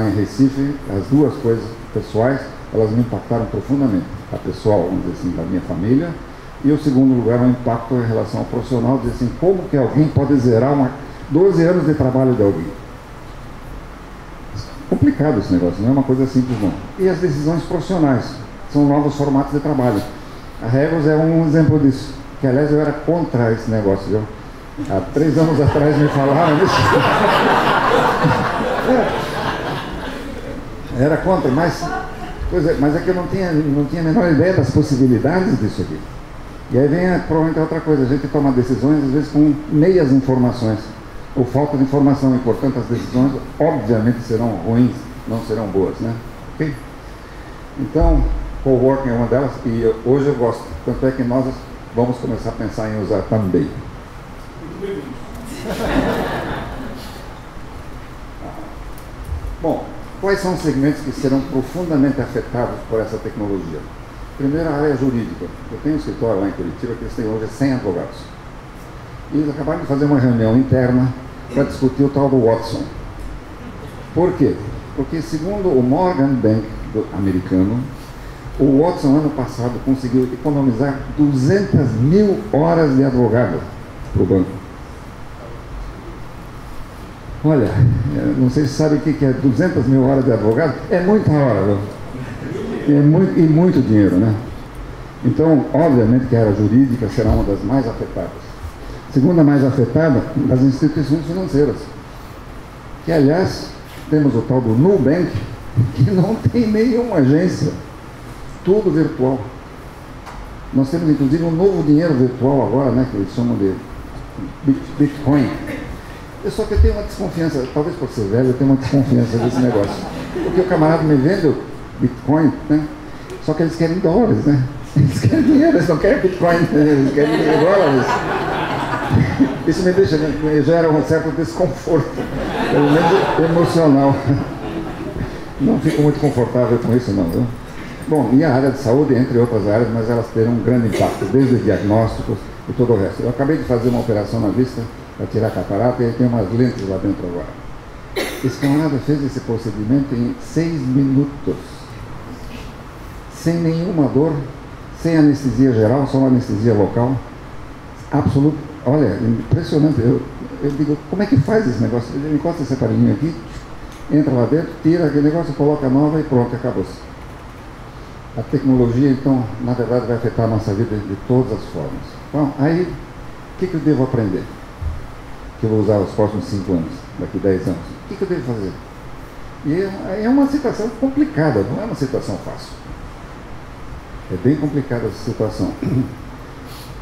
S3: em Recife, as duas coisas pessoais, elas me impactaram profundamente. A pessoal, vamos dizer assim, da minha família, e o segundo lugar, o impacto em relação ao profissional, dizer assim, como que alguém pode zerar 12 anos de trabalho de alguém? Complicado esse negócio, não é uma coisa simples não. E as decisões profissionais, são novos formatos de trabalho. A Regos é um exemplo disso, que aliás eu era contra esse negócio, viu? Há 3 anos atrás me falaram isso. Era contra, mas é que eu não tinha a menor ideia das possibilidades disso aqui. E aí vem provavelmente outra coisa, a gente toma decisões às vezes com meias informações, ou falta de informação, e portanto as decisões obviamente serão ruins, não serão boas, né? Ok? Então, coworking é uma delas, e hoje eu gosto, tanto é que nós vamos começar a pensar em usar também. Bom, quais são os segmentos que serão profundamente afetados por essa tecnologia? Primeiro, a área jurídica. Eu tenho um escritório lá em Curitiba que eles têm hoje 100 advogados. E eles acabaram de fazer uma reunião interna para discutir o tal do Watson. Por quê? Porque, segundo o Morgan Bank americano, o Watson, ano passado, conseguiu economizar 200 mil horas de advogado para o banco. Olha, não sei se sabe o que é 200 mil horas de advogado. É muita hora, viu? E muito dinheiro, né? Então, obviamente que a área jurídica será uma das mais afetadas. Segunda mais afetada, as instituições financeiras. Que, aliás, temos o tal do Nubank, que não tem nenhuma agência. Tudo virtual. Nós temos, inclusive, um novo dinheiro virtual agora, né? Que eles chamam de Bitcoin. Só que eu tenho uma desconfiança, talvez por ser velho, eu tenho uma desconfiança desse negócio. Porque o camarada me vende o Bitcoin, né? Só que eles querem dólares, né? Eles querem dinheiro, eles não querem Bitcoin, eles querem dólares. Isso me gera um certo desconforto, pelo menos emocional. Não fico muito confortável com isso, não, viu? Bom, e a área de saúde, entre outras áreas, mas elas terão um grande impacto, desde diagnósticos e todo o resto. Eu acabei de fazer uma operação na vista para tirar a catarata e tem umas lentes lá dentro agora. Esse camarada fez esse procedimento em 6 minutos, sem nenhuma dor, sem anestesia geral, só uma anestesia local, absoluto. Olha, impressionante. Eu digo, como é que faz esse negócio? Ele encosta esse aparelhinho aqui, entra lá dentro, tira aquele negócio, coloca nova e pronto, acabou-se. A tecnologia, então, na verdade, vai afetar a nossa vida de todas as formas. Bom, aí, o que eu devo aprender? Que eu vou usar os próximos 5 anos, daqui 10 anos. O que eu devo fazer? E é uma situação complicada, não é uma situação fácil. É bem complicada essa situação.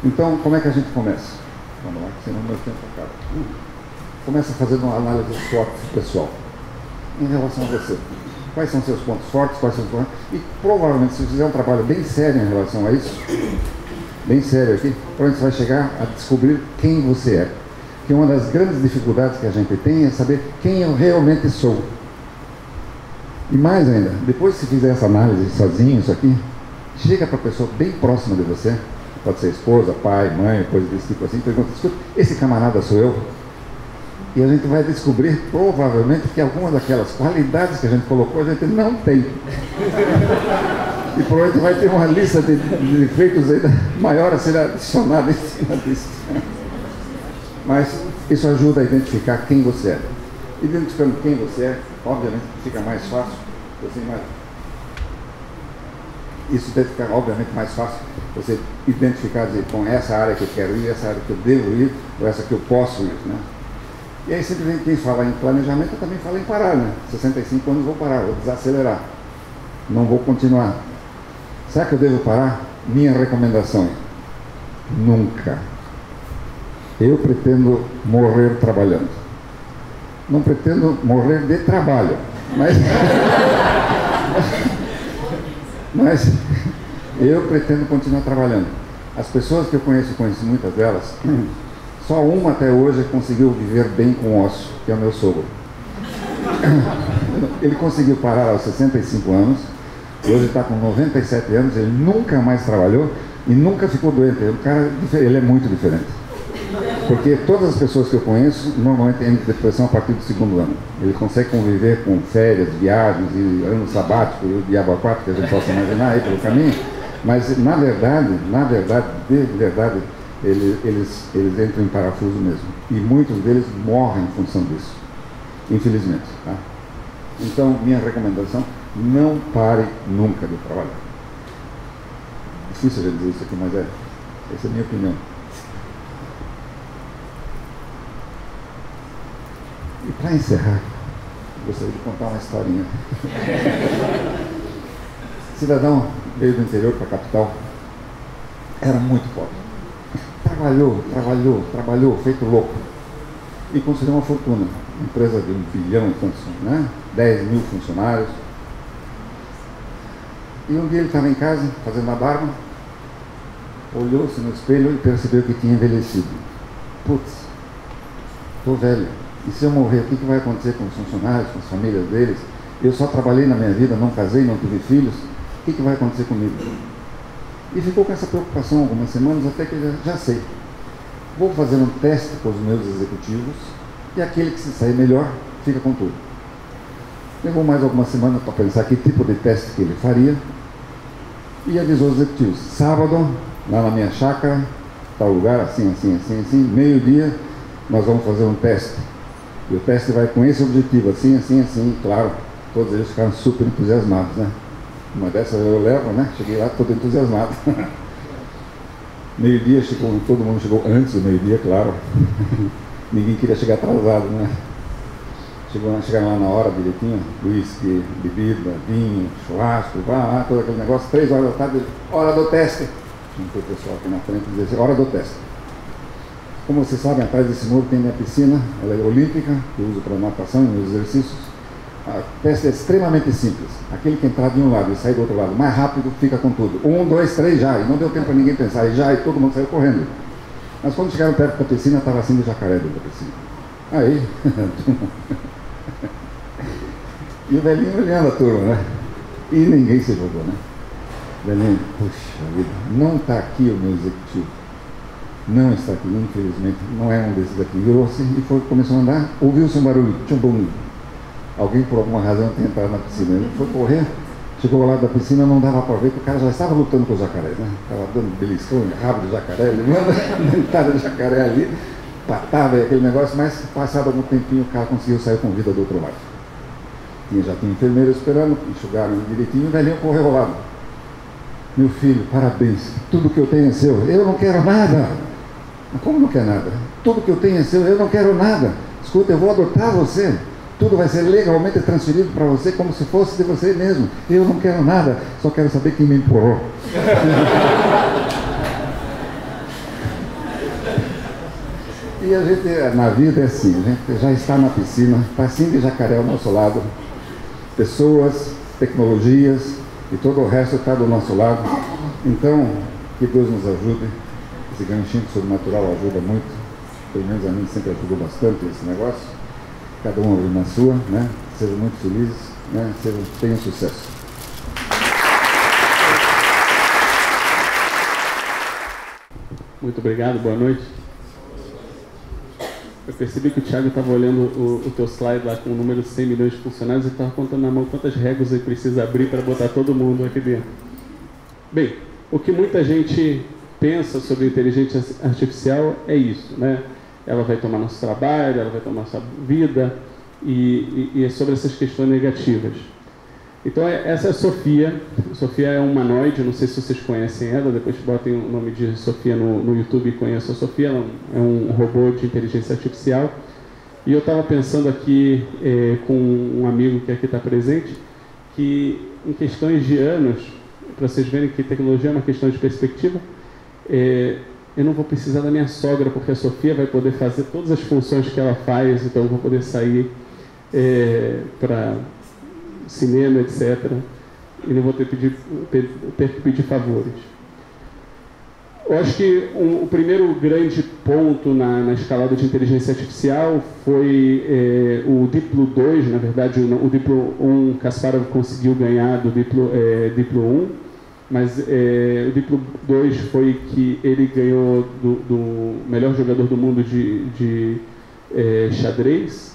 S3: Então, como é que a gente começa? Vamos lá, que senão meu tempo acaba. Começa fazendo uma análise SWOT pessoal, em relação a você. Quais são seus pontos fortes, quais são os pontos... E provavelmente, se você fizer um trabalho bem sério em relação a isso, bem sério aqui, provavelmente você vai chegar a descobrir quem você é. Que uma das grandes dificuldades que a gente tem é saber quem eu realmente sou. E mais ainda, depois que você fizer essa análise sozinho, isso aqui, chega para a pessoa bem próxima de você, pode ser esposa, pai, mãe, coisa desse tipo assim, pergunta, escuta, esse camarada sou eu? E a gente vai descobrir, provavelmente, que algumas daquelas qualidades que a gente colocou, a gente não tem. E provavelmente vai ter uma lista de defeitos ainda maior a ser adicionada em cima disso. Mas isso ajuda a identificar quem você é. Identificando quem você é, obviamente, fica mais fácil. Isso deve ficar, obviamente, mais fácil você identificar, dizer, bom, essa área que eu quero ir, essa área que eu devo ir, ou essa que eu posso ir, né? E aí, simplesmente, quem fala em planejamento também fala em parar, né? 65 anos vou parar, vou desacelerar. Não vou continuar. Será que eu devo parar? Minha recomendação: nunca. Eu pretendo morrer trabalhando. Não pretendo morrer de trabalho, mas eu pretendo continuar trabalhando. As pessoas que eu conheço muitas delas, só uma até hoje conseguiu viver bem com osso, que é o meu sogro. Ele conseguiu parar aos 65 anos, hoje está com 97 anos, ele nunca mais trabalhou e nunca ficou doente. Ele é muito diferente. Porque todas as pessoas que eu conheço normalmente têm depressão a partir do 2º ano. Ele consegue conviver com férias, viagens e anos sabáticos e o diabo a 4 que a gente possa imaginar aí pelo caminho, mas na verdade, eles entram em parafuso mesmo. E muitos deles morrem em função disso, infelizmente. Tá? Então, minha recomendação: não pare nunca de trabalhar. Difícil a gente dizer isso aqui, mas essa é a minha opinião. E para encerrar, gostaria de contar uma historinha. Cidadão veio do interior para a capital, era muito pobre. Trabalhou, feito louco. E conseguiu uma fortuna. Empresa de 1 bilhão e tantos, né? 10 mil funcionários. E um dia ele estava em casa, fazendo a barba, olhou-se no espelho e percebeu que tinha envelhecido. Putz, estou velho. E se eu morrer, o que vai acontecer com os funcionários, com as famílias deles? Eu só trabalhei na minha vida, não casei, não tive filhos. O que vai acontecer comigo? E ficou com essa preocupação algumas semanas, até que já sei. Vou fazer um teste com os meus executivos e aquele que se sair melhor fica com tudo. Levou mais algumas semanas para pensar que tipo de teste que ele faria e avisou os executivos: sábado, lá na minha chácara, tal lugar, assim, meio-dia, nós vamos fazer um teste. E o teste vai com esse objetivo, assim, claro, todos eles ficaram super entusiasmados, né? Uma dessas eu levo, né? Cheguei lá todo entusiasmado. Meio-dia, todo mundo chegou antes do meio-dia, claro. Ninguém queria chegar atrasado, né? Chegaram lá na hora direitinho, uísque, bebida, vinho, churrasco, todo aquele negócio, 3 horas da tarde, hora do teste. Juntou o pessoal aqui na frente e dizia assim: hora do teste. Como vocês sabem, atrás desse muro tem minha piscina, ela é olímpica, que eu uso para natação e meus exercícios. O teste é extremamente simples. Aquele que entrar de um lado e sair do outro lado mais rápido, fica com tudo. 1, 2, 3, já. E não deu tempo para ninguém pensar, e todo mundo saiu correndo. Mas quando chegaram perto da piscina, estava assim de jacaré dentro da piscina. Aí, e o velhinho olhando a turma, né? E ninguém se jogou, né? O velhinho, puxa vida, não está aqui o meu executivo. Não está aqui, infelizmente. Não é um desses aqui. Virou-se e começou a andar. Ouviu-se um barulho, tchum-bum. Alguém, por alguma razão, tinha entrado na piscina. Ele foi correr, chegou ao lado da piscina, não dava para ver que o cara já estava lutando com os jacarés, né? Estava dando beliscão, rabo de jacaré, levando dentada de jacaré ali, patada e aquele negócio, mas passado algum tempinho o cara conseguiu sair com vida do outro lado. Já tinha enfermeiro esperando, enxugaram direitinho, o velhinho correu ao lado. Meu filho, parabéns, tudo que eu tenho é seu, eu não quero nada. Mas como não quer nada? Tudo que eu tenho é seu, eu não quero nada. Escuta, eu vou adotar você. Tudo vai ser legalmente transferido para você como se fosse de você mesmo. Eu não quero nada, só quero saber quem me empurrou. E a gente, na vida é assim, a gente já está na piscina, passinho de jacaré ao nosso lado, pessoas, tecnologias e todo o resto está do nosso lado. Então, que Deus nos ajude. Esse ganchinho sobrenatural ajuda muito, pelo menos a mim sempre ajudou bastante esse negócio. Cada um abre na sua, né? Sejam muito felizes, né? Tenham sucesso.
S1: Muito obrigado, boa noite. Eu percebi que o Thiago estava olhando o teu slide lá com o número de 100 milhões de funcionários e estava contando na mão quantas réguas ele precisa abrir para botar todo mundo aqui dentro. Bem, o que muita gente pensa sobre inteligência artificial é isso, né? Ela vai tomar nosso trabalho, ela vai tomar nossa vida e é sobre essas questões negativas. Então essa é a Sofia. Sofia é um humanoide, não sei se vocês conhecem ela, depois botem o nome de Sofia no YouTube e conheçam a Sofia. Ela é um robô de inteligência artificial. E eu estava pensando aqui com um amigo que aqui está presente, que em questões de anos, para vocês verem que tecnologia é uma questão de perspectiva, eu não vou precisar da minha sogra, porque a Sofia vai poder fazer todas as funções que ela faz, então eu vou poder sair para cinema, etc. E não vou ter que pedir favores. Eu acho que o primeiro grande ponto na escalada de inteligência artificial foi o Diplo 2, na verdade o Diplo 1, Kasparov conseguiu ganhar do Diplo 1, mas o Diplo 2 foi que ele ganhou do melhor jogador do mundo de xadrez.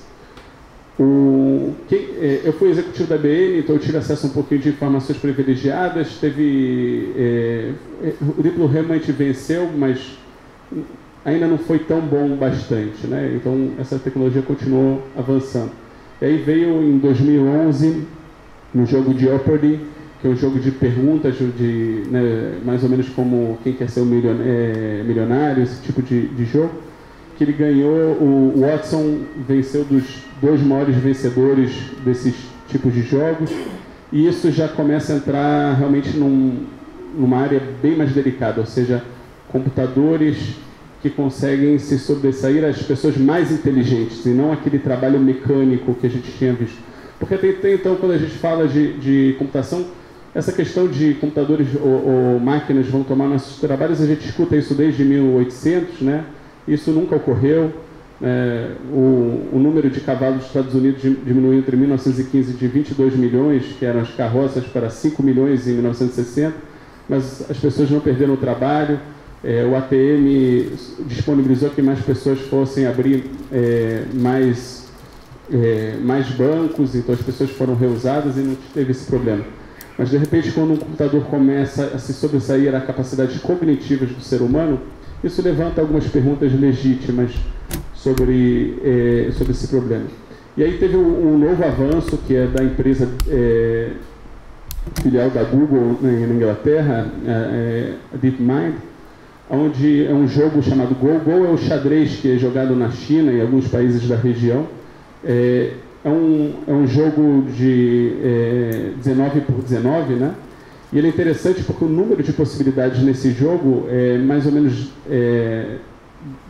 S1: Eu fui executivo da IBM, então eu tive acesso a um pouquinho de informações privilegiadas. O Diplo realmente venceu, mas ainda não foi tão bom bastante, né? Então essa tecnologia continuou avançando. E aí veio em 2011 no jogo Jeopardy, que é um jogo de perguntas, né, mais ou menos como quem quer ser um milionário, esse tipo de jogo, que ele ganhou. O Watson venceu dos 2 maiores vencedores desses tipos de jogos, e isso já começa a entrar realmente numa área bem mais delicada, ou seja, computadores que conseguem se sobressair às pessoas mais inteligentes, e não aquele trabalho mecânico que a gente tinha visto. Porque até então, quando a gente fala de computação, essa questão de computadores ou máquinas vão tomar nossos trabalhos, a gente escuta isso desde 1800, né? Isso nunca ocorreu. O número de cavalos dos Estados Unidos diminuiu entre 1915 de 22 milhões, que eram as carroças, para 5 milhões em 1960.
S4: mas as pessoas não perderam o trabalho. O ATM disponibilizou que mais pessoas fossem abrir mais bancos, então as pessoas foram reusadas e não teve esse problema. Mas, de repente, quando um computador começa a se sobressair das capacidades cognitivas do ser humano, isso levanta algumas perguntas legítimas sobre esse problema. E aí teve um novo avanço, que é da empresa filial da Google na Inglaterra, a DeepMind, onde é um jogo chamado Go. Go é o xadrez que é jogado na China e em alguns países da região. É um jogo de 19 por 19, né? E ele é interessante porque o número de possibilidades nesse jogo é mais ou menos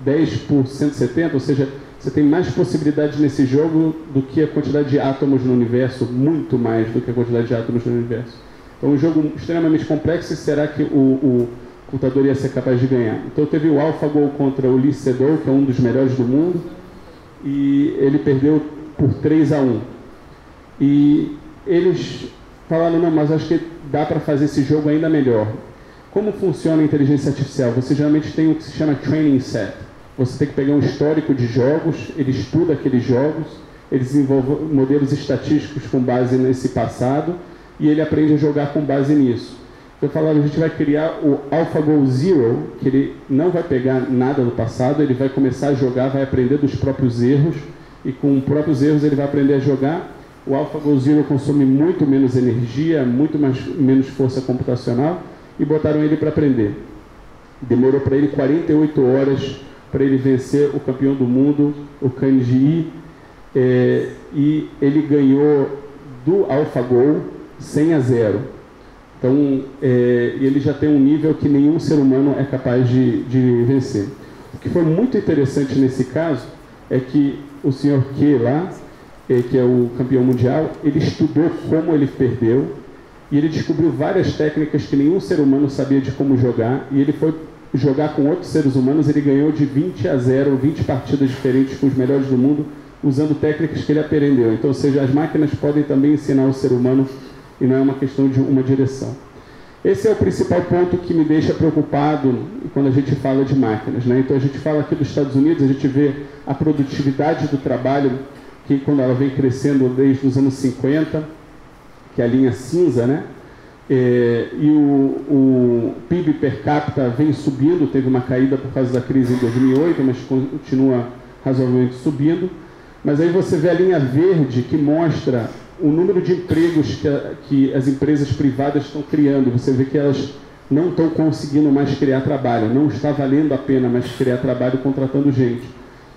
S4: 10 por 170, ou seja, você tem mais possibilidades nesse jogo do que a quantidade de átomos no universo, muito mais do que a quantidade de átomos no universo. Então, um jogo extremamente complexo, e será que o computador ia ser capaz de ganhar? Então, teve o AlphaGo contra o Lee Sedol, que é um dos melhores do mundo, e ele perdeu por 3-1. E eles falaram, não, mas acho que dá para fazer esse jogo ainda melhor. Como funciona a inteligência artificial? Você geralmente tem o que se chama training set. Você tem que pegar um histórico de jogos, ele estuda aqueles jogos, ele desenvolve modelos estatísticos com base nesse passado, e ele aprende a jogar com base nisso. Então falaram, a gente vai criar o AlphaGo Zero, que ele não vai pegar nada do passado, ele vai começar a jogar, vai aprender dos próprios erros, e com os próprios erros ele vai aprender a jogar. O AlphaGo Zero consome muito menos energia, menos força computacional, e botaram ele para aprender. Demorou para ele 48 horas para ele vencer o campeão do mundo, o Kang Ji, e ele ganhou do AlphaGo 100-0. Então, ele já tem um nível que nenhum ser humano é capaz de vencer. O que foi muito interessante nesse caso é que o Sr. Ke lá, que é o campeão mundial, ele estudou como ele perdeu e ele descobriu várias técnicas que nenhum ser humano sabia de como jogar, e ele foi jogar com outros seres humanos. Ele ganhou de 20-0, 20 partidas diferentes com os melhores do mundo, usando técnicas que ele aprendeu. Então, ou seja, as máquinas podem também ensinar o ser humano, e não é uma questão de uma direção. Esse é o principal ponto que me deixa preocupado quando a gente fala de máquinas, né? Então, a gente fala aqui dos Estados Unidos, a gente vê a produtividade do trabalho, que quando ela vem crescendo desde os anos 50, que é a linha cinza, né? E o PIB per capita vem subindo, teve uma caída por causa da crise em 2008, mas continua razoavelmente subindo. Mas aí você vê a linha verde, que mostra o número de empregos que as empresas privadas estão criando. Você vê que elas não estão conseguindo mais criar trabalho, não está valendo a pena mais criar trabalho contratando gente.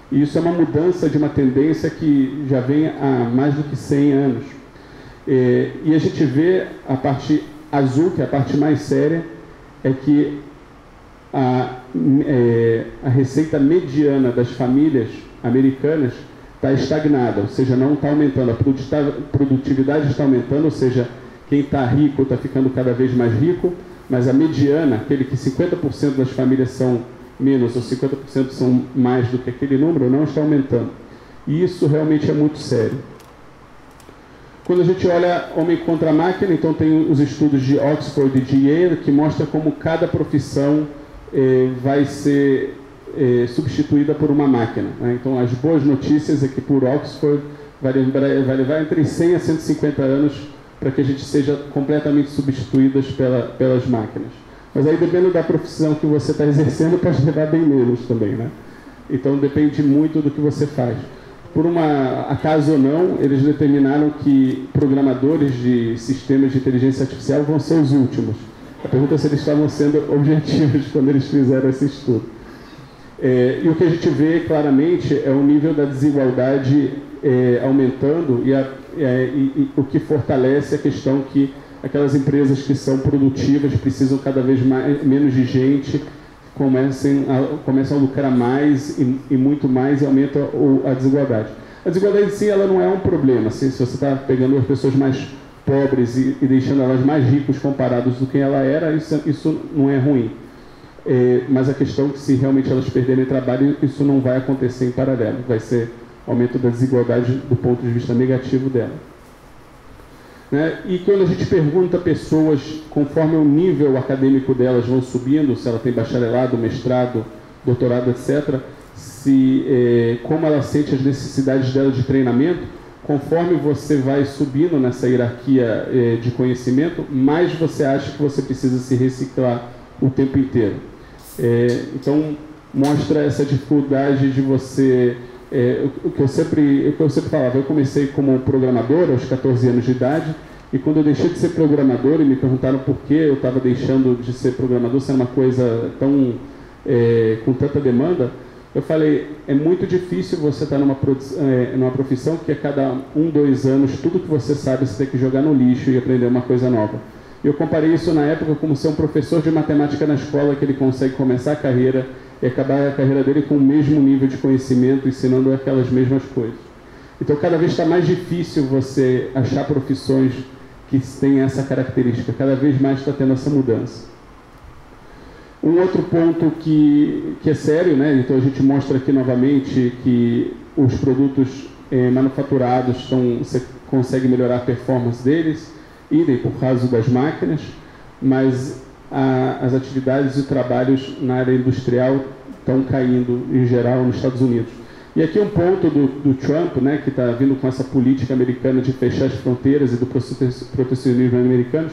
S4: E isso é uma mudança de uma tendência que já vem há mais do que 100 anos. E a gente vê a parte azul, que é a parte mais séria, é que a receita mediana das famílias americanas está estagnada, ou seja, não está aumentando. A produtividade está aumentando, ou seja, quem está rico está ficando cada vez mais rico, mas a mediana, aquele que 50% das famílias são menos ou 50% são mais do que aquele número, não está aumentando. E isso realmente é muito sério. Quando a gente olha homem contra máquina, então tem os estudos de Oxford e de Yale, que mostra como cada profissão vai ser substituída por uma máquina, né? Então, as boas notícias é que por Oxford vai levar entre 100 a 150 anos para que a gente seja completamente substituídas pelas máquinas. Mas aí, dependendo da profissão que você está exercendo, pode levar bem menos também, né? Então, depende muito do que você faz. Por acaso ou não, eles determinaram que programadores de sistemas de inteligência artificial vão ser os últimos. A pergunta é se eles estavam sendo objetivos quando eles fizeram esse estudo. E o que a gente vê claramente é o nível da desigualdade aumentando, e o que fortalece a questão que aquelas empresas que são produtivas precisam cada vez menos de gente, começam a lucrar mais e muito mais, e aumenta a desigualdade. A desigualdade em si, ela não é um problema. Assim, se você está pegando as pessoas mais pobres e deixando elas mais ricas comparadas do que ela era, isso não é ruim. Mas a questão é que, se realmente elas perderem trabalho, isso não vai acontecer em paralelo. Vai ser aumento da desigualdade do ponto de vista negativo dela. né? E quando a gente pergunta a pessoas, conforme o nível acadêmico delas vão subindo, se ela tem bacharelado, mestrado, doutorado, etc., como ela sente as necessidades dela de treinamento, conforme você vai subindo nessa hierarquia de conhecimento, mais você acha que você precisa se reciclar o tempo inteiro. Então, mostra essa dificuldade de você... o que eu sempre falava, eu comecei como programador aos 14 anos de idade, e quando eu deixei de ser programador e me perguntaram por que eu estava deixando de ser programador, se era uma coisa tão, com tanta demanda, eu falei, é muito difícil você estar numa profissão que a cada 1, 2 anos, tudo que você sabe você tem que jogar no lixo e aprender uma coisa nova. Eu comparei isso na época como ser um professor de matemática na escola, que ele consegue começar a carreira e acabar a carreira dele com o mesmo nível de conhecimento, ensinando aquelas mesmas coisas. Então, cada vez está mais difícil você achar profissões que têm essa característica. Cada vez mais está tendo essa mudança. Um outro ponto que é sério, né? Então a gente mostra aqui novamente que os produtos manufaturados você consegue melhorar a performance deles, idem por causa das máquinas, mas as atividades e trabalhos na área industrial estão caindo, em geral, nos Estados Unidos. E aqui um ponto do Trump, né, que está vindo com essa política americana de fechar as fronteiras e do protecionismo americano.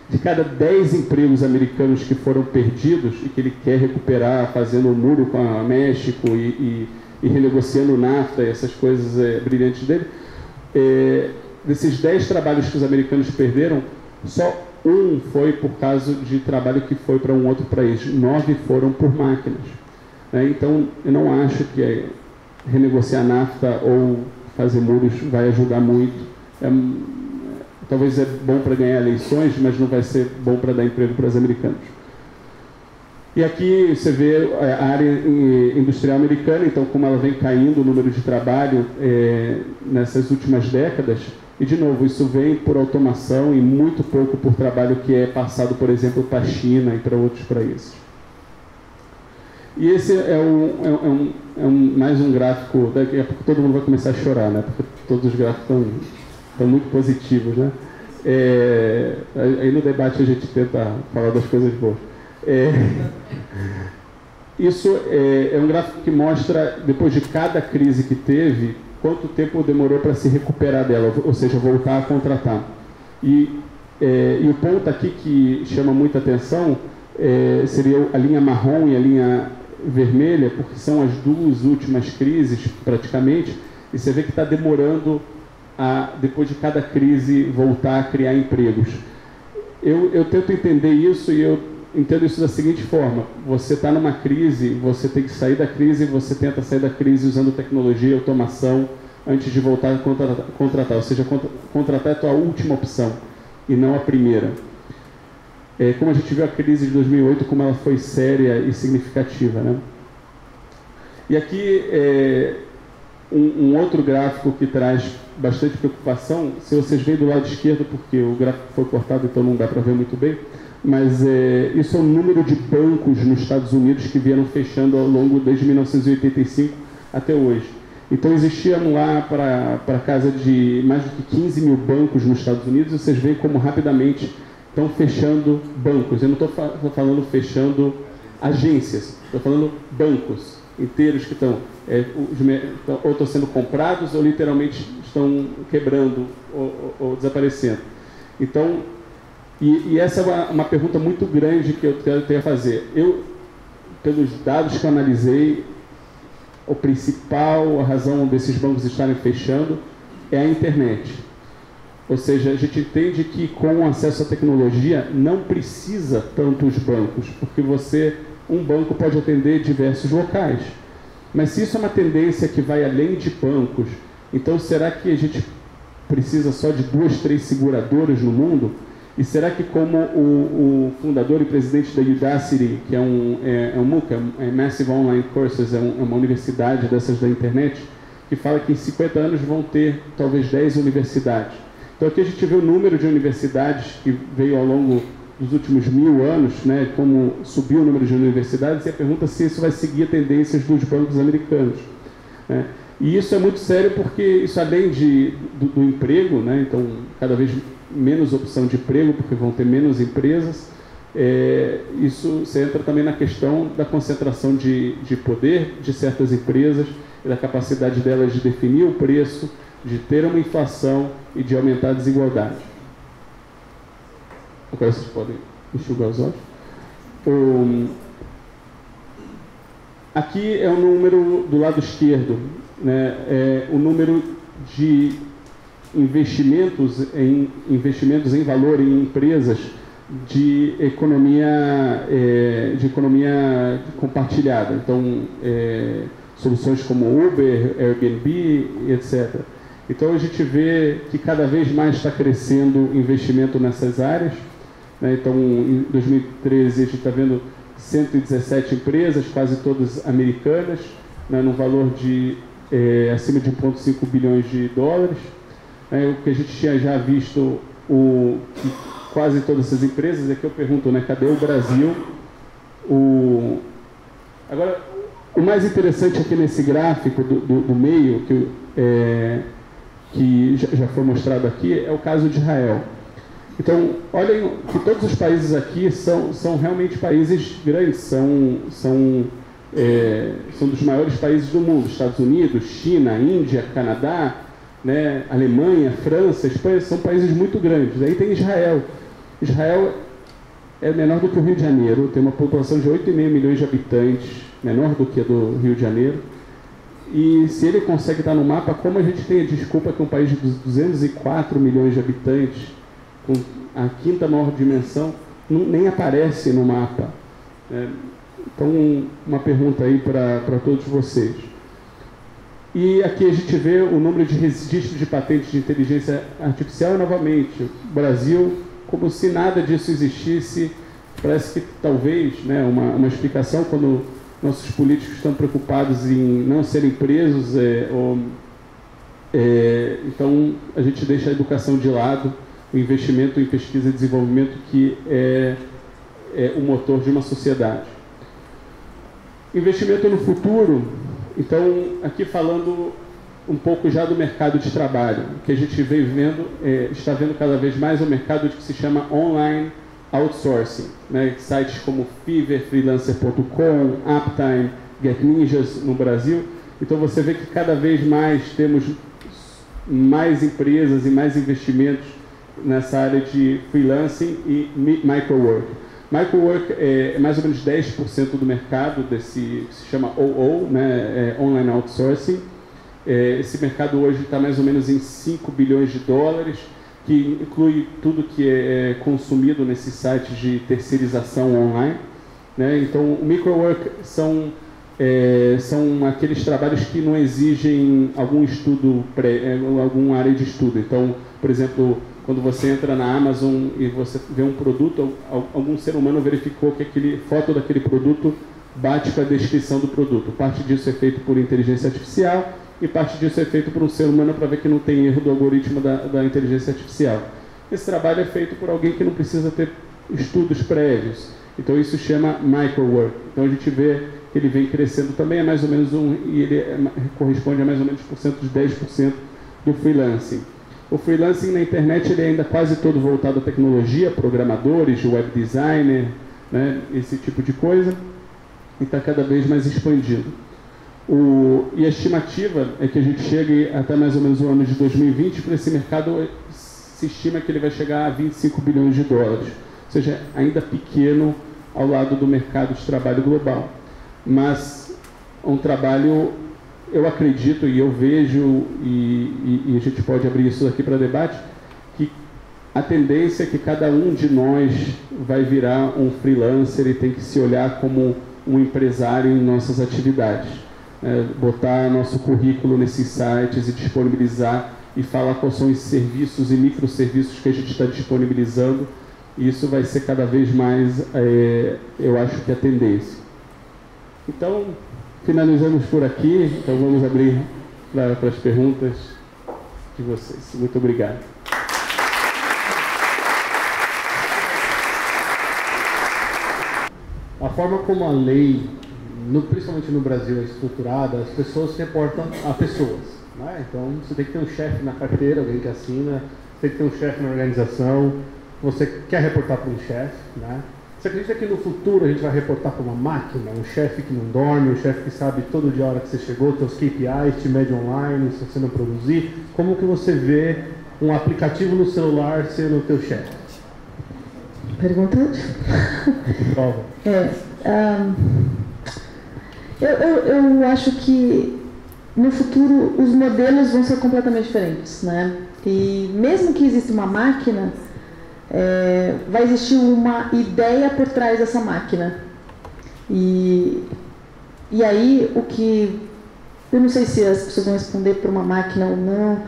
S4: De cada 10 empregos americanos que foram perdidos e que ele quer recuperar fazendo um muro com a México e renegociando o NAFTA e essas coisas brilhantes dele, desses 10 trabalhos que os americanos perderam, só um foi por causa de trabalho que foi para um outro país. 9 foram por máquinas. Então, eu não acho que renegociar NAFTA ou fazer muros vai ajudar muito. Talvez é bom para ganhar eleições, mas não vai ser bom para dar emprego para os americanos. E aqui você vê a área industrial americana, então como ela vem caindo o número de trabalho nessas últimas décadas. E, de novo, isso vem por automação e muito pouco por trabalho que é passado, por exemplo, para a China e para outros países. E esse mais um gráfico, daqui a pouco todo mundo vai começar a chorar, né? Porque todos os gráficos estão muito positivos, né? Aí no debate a gente tenta falar das coisas boas. Isso é um gráfico que mostra, depois de cada crise que teve, quanto tempo demorou para se recuperar dela, ou seja, voltar a contratar. E o ponto aqui que chama muita atenção seria a linha marrom e a linha vermelha, porque são as duas últimas crises, praticamente, e você vê que está demorando depois de cada crise, voltar a criar empregos. Eu tento entender isso e eu entendo isso da seguinte forma: você está numa crise, você tem que sair da crise, você tenta sair da crise usando tecnologia, automação, antes de voltar a contratar. Ou seja, contratar é a tua última opção e não a primeira. Como a gente viu a crise de 2008, como ela foi séria e significativa, né? E aqui um outro gráfico que traz bastante preocupação. Se vocês veem do lado esquerdo, porque o gráfico foi cortado, então não dá para ver muito bem, mas isso é o número de bancos nos Estados Unidos que vieram fechando ao longo desde 1985 até hoje. Então existiam lá para casa de mais do que 15 mil bancos nos Estados Unidos, e vocês veem como rapidamente estão fechando bancos. Eu não estou falando fechando agências, estou falando bancos inteiros que estão ou estão sendo comprados ou literalmente estão quebrando ou desaparecendo. Então, e essa é uma pergunta muito grande que eu tenho a fazer. Pelos dados que eu analisei, a razão desses bancos estarem fechando é a internet. Ou seja, a gente entende que com o acesso à tecnologia não precisa tanto os bancos, porque um banco pode atender diversos locais. Mas se isso é uma tendência que vai além de bancos, então será que a gente precisa só de 2, 3 seguradoras no mundo? E será que, como o fundador e presidente da Udacity, que é um MOOC, Massive Online Courses, é uma universidade dessas da internet, que fala que em 50 anos vão ter talvez 10 universidades. Então aqui a gente vê o número de universidades que veio ao longo dos últimos 1000 anos, né, como subiu o número de universidades, e a pergunta é se isso vai seguir a tendências dos bancos americanos, né? E isso é muito sério porque isso, além do emprego, né? Então, cada vez menos opção de emprego, porque vão ter menos empresas, isso você entra também na questão da concentração de poder de certas empresas e da capacidade delas de definir o preço, de ter uma inflação e de aumentar a desigualdade. Agora vocês podem enxugar os olhos. Aqui é o número do lado esquerdo, né? É o número de investimentos em valor em empresas de economia compartilhada. Então, soluções como Uber, Airbnb, etc. Então, a gente vê que cada vez mais está crescendo o investimento nessas áreas, né? Então, em 2013, a gente está vendo 117 empresas, quase todas americanas, né, no valor de acima de 1,5 bilhões de dólares. O que a gente tinha já visto, que quase todas essas empresas, aqui eu pergunto, né, cadê o Brasil? Agora, o mais interessante aqui nesse gráfico do meio, que já foi mostrado aqui, é o caso de Israel. Então, olhem que todos os países aqui são realmente países grandes, são dos maiores países do mundo. Estados Unidos, China, Índia, Canadá, né, Alemanha, França, Espanha, são países muito grandes. Aí tem Israel. Israel é menor do que o Rio de Janeiro, tem uma população de 8,5 milhões de habitantes, menor do que a do Rio de Janeiro. E se ele consegue estar no mapa, como a gente tem a desculpa que um país de 204 milhões de habitantes, com a quinta maior dimensão, nem aparece no mapa. Então, uma pergunta aí para todos vocês. E aqui a gente vê o número de registros de patentes de inteligência artificial, e novamente, o Brasil, como se nada disso existisse. Parece que talvez, né, uma explicação quando nossos políticos estão preocupados em não serem presos, então a gente deixa a educação de lado, o investimento em pesquisa e desenvolvimento, que é o motor de uma sociedade. Investimento no futuro, então, aqui falando um pouco já do mercado de trabalho, que a gente está vendo cada vez mais o mercado que se chama online outsourcing, né? Sites como Fiverr, Freelancer.com, Uptime, GetNinjas no Brasil. Então você vê que cada vez mais temos mais empresas e mais investimentos nessa área de freelancing e microwork. Microwork é mais ou menos 10% do mercado desse que se chama OO, né? Online Outsourcing. Esse mercado hoje está mais ou menos em 5 bilhões de dólares, que inclui tudo que é consumido nesses sites de terceirização online, né? Então, o microwork são aqueles trabalhos que não exigem algum estudo, alguma área de estudo. Então, por exemplo, quando você entra na Amazon e você vê um produto, algum ser humano verificou que aquele foto daquele produto bate com a descrição do produto. Parte disso é feito por inteligência artificial e parte disso é feito por um ser humano para ver que não tem erro do algoritmo da inteligência artificial. Esse trabalho é feito por alguém que não precisa ter estudos prévios. Então isso chama microwork. Então a gente vê que ele vem crescendo também, mais ou menos e ele corresponde a mais ou menos de 10% do freelancing. O freelancing na internet ele é ainda quase todo voltado à tecnologia, programadores, web designer, né, esse tipo de coisa, e está cada vez mais expandindo. E a estimativa é que a gente chegue até mais ou menos o ano de 2020, para esse mercado se estima que ele vai chegar a 25 bilhões de dólares, ou seja, ainda pequeno ao lado do mercado de trabalho global. Mas um trabalho, eu acredito e eu vejo, e a gente pode abrir isso aqui para debate, que a tendência é que cada um de nós vai virar um freelancer e tem que se olhar como um empresário em nossas atividades. Botar nosso currículo nesses sites e disponibilizar e falar quais são os serviços e microserviços que a gente está disponibilizando. E isso vai ser cada vez mais, eu acho que a tendência. Então, finalizamos por aqui. Então vamos abrir para as perguntas de vocês. Muito obrigado.
S1: A forma como a lei principalmente no Brasil, é estruturada, as pessoas se reportam a pessoas, né? Então, você tem que ter um chefe na carteira, alguém que assina, você tem que ter um chefe na organização, você quer reportar para um chefe, né? Você acredita que no futuro a gente vai reportar para uma máquina, um chefe que não dorme, um chefe que sabe todo dia a hora que você chegou, seus KPIs, te mede online, se você não produzir? Como que você vê um aplicativo no celular sendo o teu chefe?
S2: Pergunta?
S1: Prova.
S2: Eu acho que no futuro os modelos vão ser completamente diferentes, né? E mesmo que exista uma máquina, vai existir uma ideia por trás dessa máquina. E aí o que... Eu não sei se as pessoas vão responder por uma máquina ou não,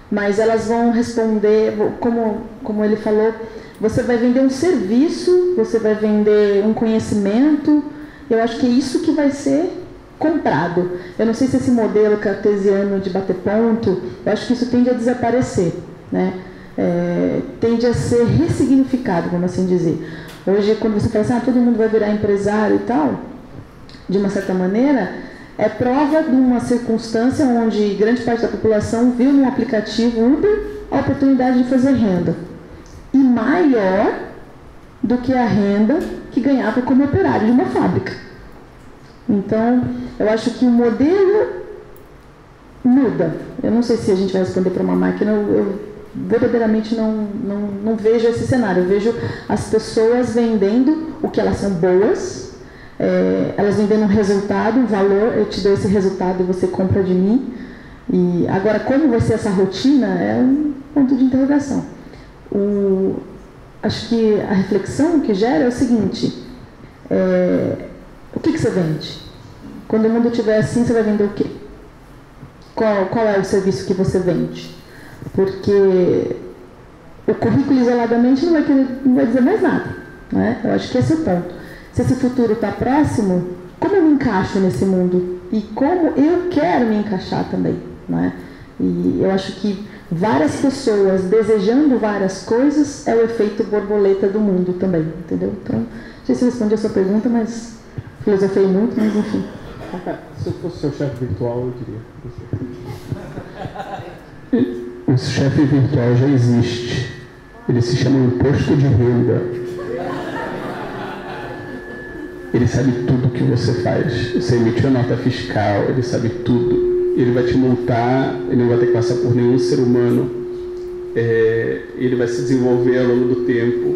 S2: mas elas vão responder, como ele falou, você vai vender um serviço, você vai vender um conhecimento. Eu acho que é isso que vai ser comprado. Eu não sei se esse modelo cartesiano de bater ponto, eu acho que isso tende a desaparecer, né? Tende a ser ressignificado, vamos assim dizer. Hoje, quando você fala assim, todo mundo vai virar empresário e tal, de uma certa maneira, é prova de uma circunstância onde grande parte da população viu no aplicativo Uber a oportunidade de fazer renda. E maior do que a renda que ganhava como operário de uma fábrica. Então, eu acho que o modelo muda. Eu não sei se a gente vai responder para uma máquina, eu verdadeiramente não vejo esse cenário. Eu vejo as pessoas vendendo o que elas são boas, elas vendendo um resultado, um valor, eu te dou esse resultado e você compra de mim. E agora, como vai ser essa rotina, é um ponto de interrogação. Acho que a reflexão que gera é o seguinte, o que você vende? Quando o mundo estiver assim, você vai vender o quê? Qual é o serviço que você vende? Porque o currículo isoladamente não vai dizer mais nada, né? Eu acho que esse é o ponto. Se esse futuro está próximo, como eu me encaixo nesse mundo? E como eu quero me encaixar também, né? E eu acho que várias pessoas desejando várias coisas é o efeito borboleta do mundo também, entendeu? Então, não sei se eu respondi a sua pergunta, mas filosofei muito, mas enfim.
S1: Se eu fosse seu chefe virtual, eu diria.
S4: O chefe virtual já existe. Ele se chama imposto de renda. Ele sabe tudo o que você faz. Você emitiu a nota fiscal, ele sabe tudo. Ele vai te multar, ele não vai ter que passar por nenhum ser humano. Ele vai se desenvolver ao longo do tempo.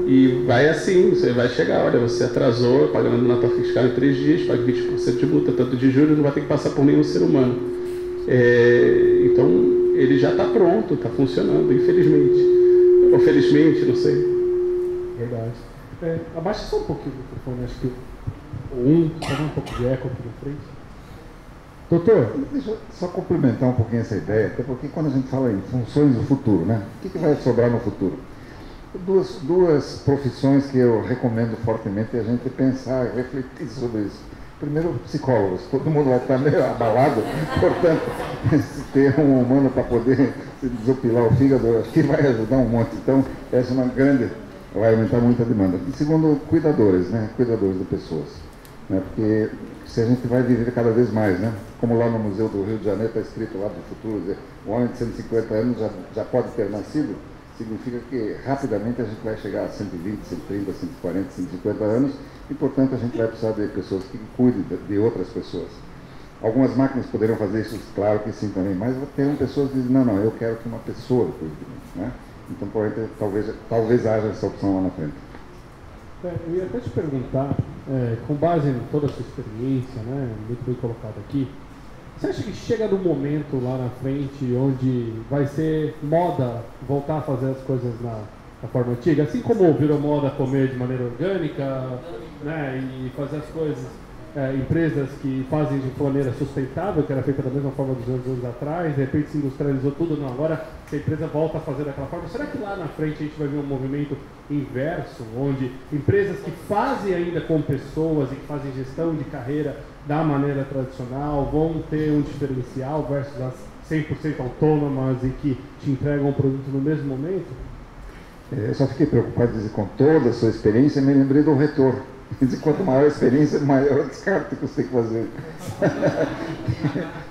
S4: E vai assim, você vai chegar, olha, você atrasou, pagando nota fiscal em 3 dias, paga 20% de multa, tanto de juros, não vai ter que passar por nenhum ser humano. Então, ele já está pronto, está funcionando, infelizmente. Ou felizmente, não sei.
S1: Verdade. Abaixa só um pouquinho o microfone, acho que tá um pouco de eco aqui na frente. Doutor?
S3: Deixa eu só complementar um pouquinho essa ideia, até porque quando a gente fala em funções do futuro, né? O que vai sobrar no futuro? Duas profissões que eu recomendo fortemente a gente pensar, refletir sobre isso. Primeiro, psicólogos. Todo mundo vai estar meio abalado, portanto, se ter um humano para poder desopilar o fígado, acho que vai ajudar um monte. Então, essa é uma grande, vai aumentar muito a demanda. E segundo, cuidadores, né? Cuidadores de pessoas. Né? Porque se a gente vai viver cada vez mais, né? Como lá no Museu do Rio de Janeiro está escrito lá do futuro, o homem de 150 anos já pode ter nascido, significa que rapidamente a gente vai chegar a 120, 130, 140, 150 anos e, portanto, a gente vai precisar de pessoas que cuidem de outras pessoas. Algumas máquinas poderiam fazer isso, claro que sim também, mas terão pessoas que dizem, não, eu quero que uma pessoa cuide de mim, né? Então, talvez haja essa opção lá na frente.
S1: Eu ia até te perguntar, com base em toda a sua experiência, né, muito bem colocado aqui, você acha que chega no momento lá na frente onde vai ser moda voltar a fazer as coisas na forma antiga? Assim como virou moda comer de maneira orgânica, né, e fazer as coisas, empresas que fazem de maneira sustentável, que era feita da mesma forma dos anos atrás, de repente se industrializou tudo, não, agora se a empresa volta a fazer daquela forma, será que lá na frente a gente vai ver um movimento inverso, onde empresas que fazem ainda com pessoas e que fazem gestão de carreira da maneira tradicional vão ter um diferencial versus as 100% autônomas e que te entregam um produto no mesmo momento?
S3: Eu só fiquei preocupado de dizer, com toda a sua experiência, me lembrei do Retor. Quanto maior a experiência, maior o descarte que você tem que fazer.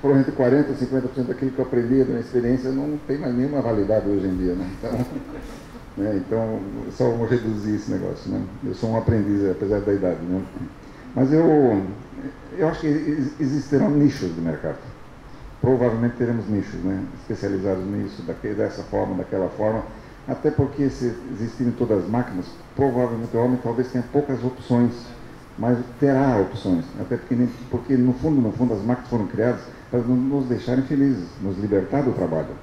S3: Provavelmente 40% ou 50% daquilo que eu aprendi da minha experiência não tem mais nenhuma validade hoje em dia, né? Então só vamos reduzir esse negócio, né? Eu sou um aprendiz, apesar da idade, né? Mas eu acho que existirão nichos de mercado. Provavelmente teremos nichos, né? Especializados nisso, dessa forma, daquela forma. Até porque, se existirem todas as máquinas, provavelmente o homem talvez tenha poucas opções, mas terá opções. Até porque no fundo, as máquinas foram criadas para nos deixarem felizes, nos libertar do trabalho.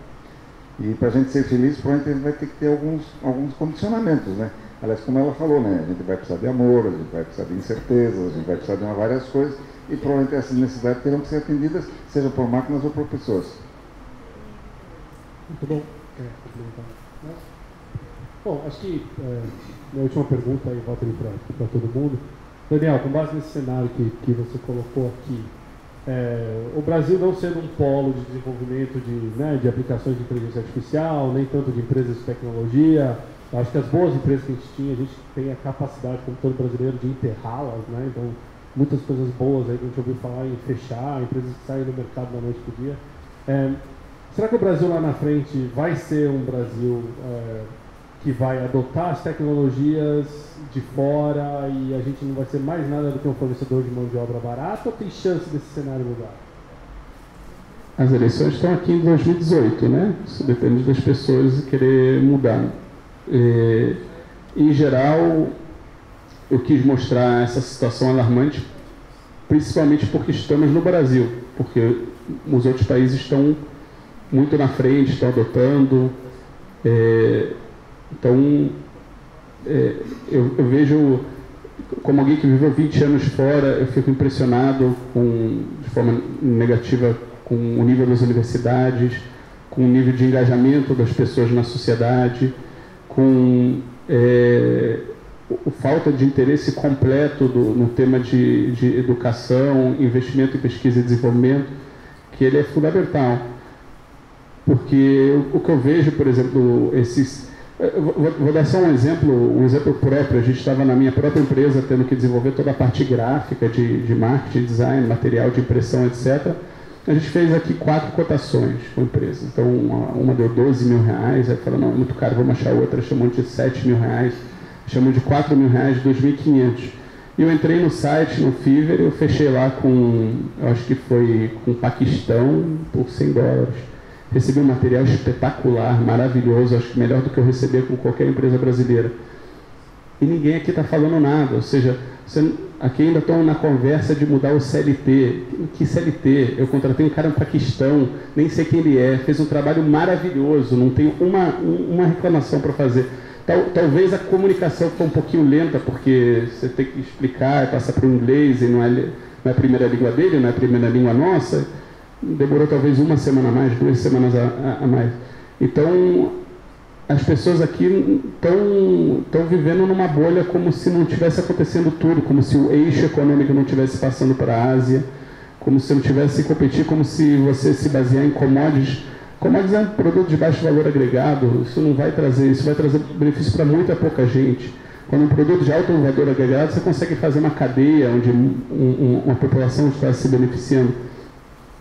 S3: E para a gente ser feliz, provavelmente a gente vai ter que ter alguns condicionamentos, né? Aliás, como ela falou, né? A gente vai precisar de amor, a gente vai precisar de incertezas, a gente vai precisar de várias coisas, e provavelmente essas necessidades terão que ser atendidas, seja por máquinas ou por pessoas.
S5: Muito bom. Bom, acho que minha última pergunta aí volta para todo mundo. Daniel, com base nesse cenário que você colocou aqui, o Brasil não sendo um polo de desenvolvimento de aplicações de inteligência artificial, nem tanto de empresas de tecnologia, acho que as boas empresas que a gente tem a capacidade, como todo brasileiro, de enterrá-las, né? Então, muitas coisas boas aí que a gente ouviu falar em fechar, empresas que saem do mercado da noite pro dia. Será que o Brasil lá na frente vai ser um Brasil que vai adotar as tecnologias de fora e a gente não vai ser mais nada do que um fornecedor de mão de obra barata, ou tem chance desse cenário mudar?
S4: As eleições estão aqui em 2018, né? Isso depende das pessoas querer mudar. Em geral, eu quis mostrar essa situação alarmante, principalmente porque estamos no Brasil, porque os outros países estão muito na frente, estão adotando. Então, eu vejo, como alguém que viveu 20 anos fora, eu fico impressionado de forma negativa com o nível das universidades, com o nível de engajamento das pessoas na sociedade, com a falta de interesse completo no tema de educação, investimento em pesquisa e desenvolvimento, que ele é fundamental. Porque o que eu vejo, por exemplo, vou dar só um exemplo próprio. A gente estava na minha própria empresa tendo que desenvolver toda a parte gráfica de marketing, design, material de impressão, etc. A gente fez aqui 4 cotações com a empresa. Então, uma deu 12 mil reais, aí falou, não, é muito caro, vamos achar outra, chamou de 7 mil reais, chamou de 4 mil reais, 2.500. E eu entrei no site, no Fiverr, eu fechei lá eu acho que foi com o Paquistão, por 100 dólares. Recebi um material espetacular, maravilhoso, acho que melhor do que eu receber com qualquer empresa brasileira. E ninguém aqui está falando nada, ou seja, aqui ainda estão na conversa de mudar o CLT. Que CLT? Eu contratei um cara no Paquistão, nem sei quem ele é, fez um trabalho maravilhoso, não tenho uma reclamação para fazer. Talvez a comunicação ficou um pouquinho lenta, porque você tem que explicar, passar para o inglês, e não é a primeira língua dele, não é a primeira língua nossa. Demorou talvez 1 semana a mais, 2 semanas a mais. Então, as pessoas aqui estão vivendo numa bolha como se não tivesse acontecendo tudo, como se o eixo econômico não estivesse passando para a Ásia, como se não tivesse competir, como se você se basear em commodities. Commodities é um produto de baixo valor agregado, isso vai trazer benefício para muita pouca gente. Quando um produto de alto valor agregado, você consegue fazer uma cadeia onde uma população está se beneficiando.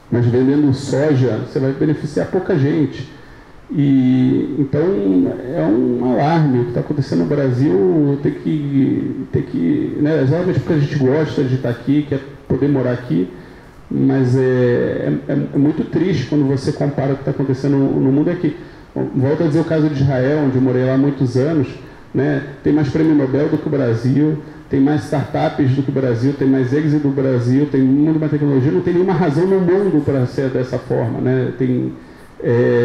S4: Mas vendendo soja, você vai beneficiar pouca gente. Então, é um alarme. O que está acontecendo no Brasil tem que né, exatamente porque a gente gosta de estar aqui, quer poder morar aqui, mas é muito triste quando você compara o que está acontecendo no mundo aqui. Volto a dizer o caso de Israel, onde eu morei lá há muitos anos, né, tem mais prêmio Nobel do que o Brasil, tem mais startups do que o Brasil, tem mais exit do Brasil, tem muito mais tecnologia, não tem nenhuma razão no mundo para ser dessa forma, né?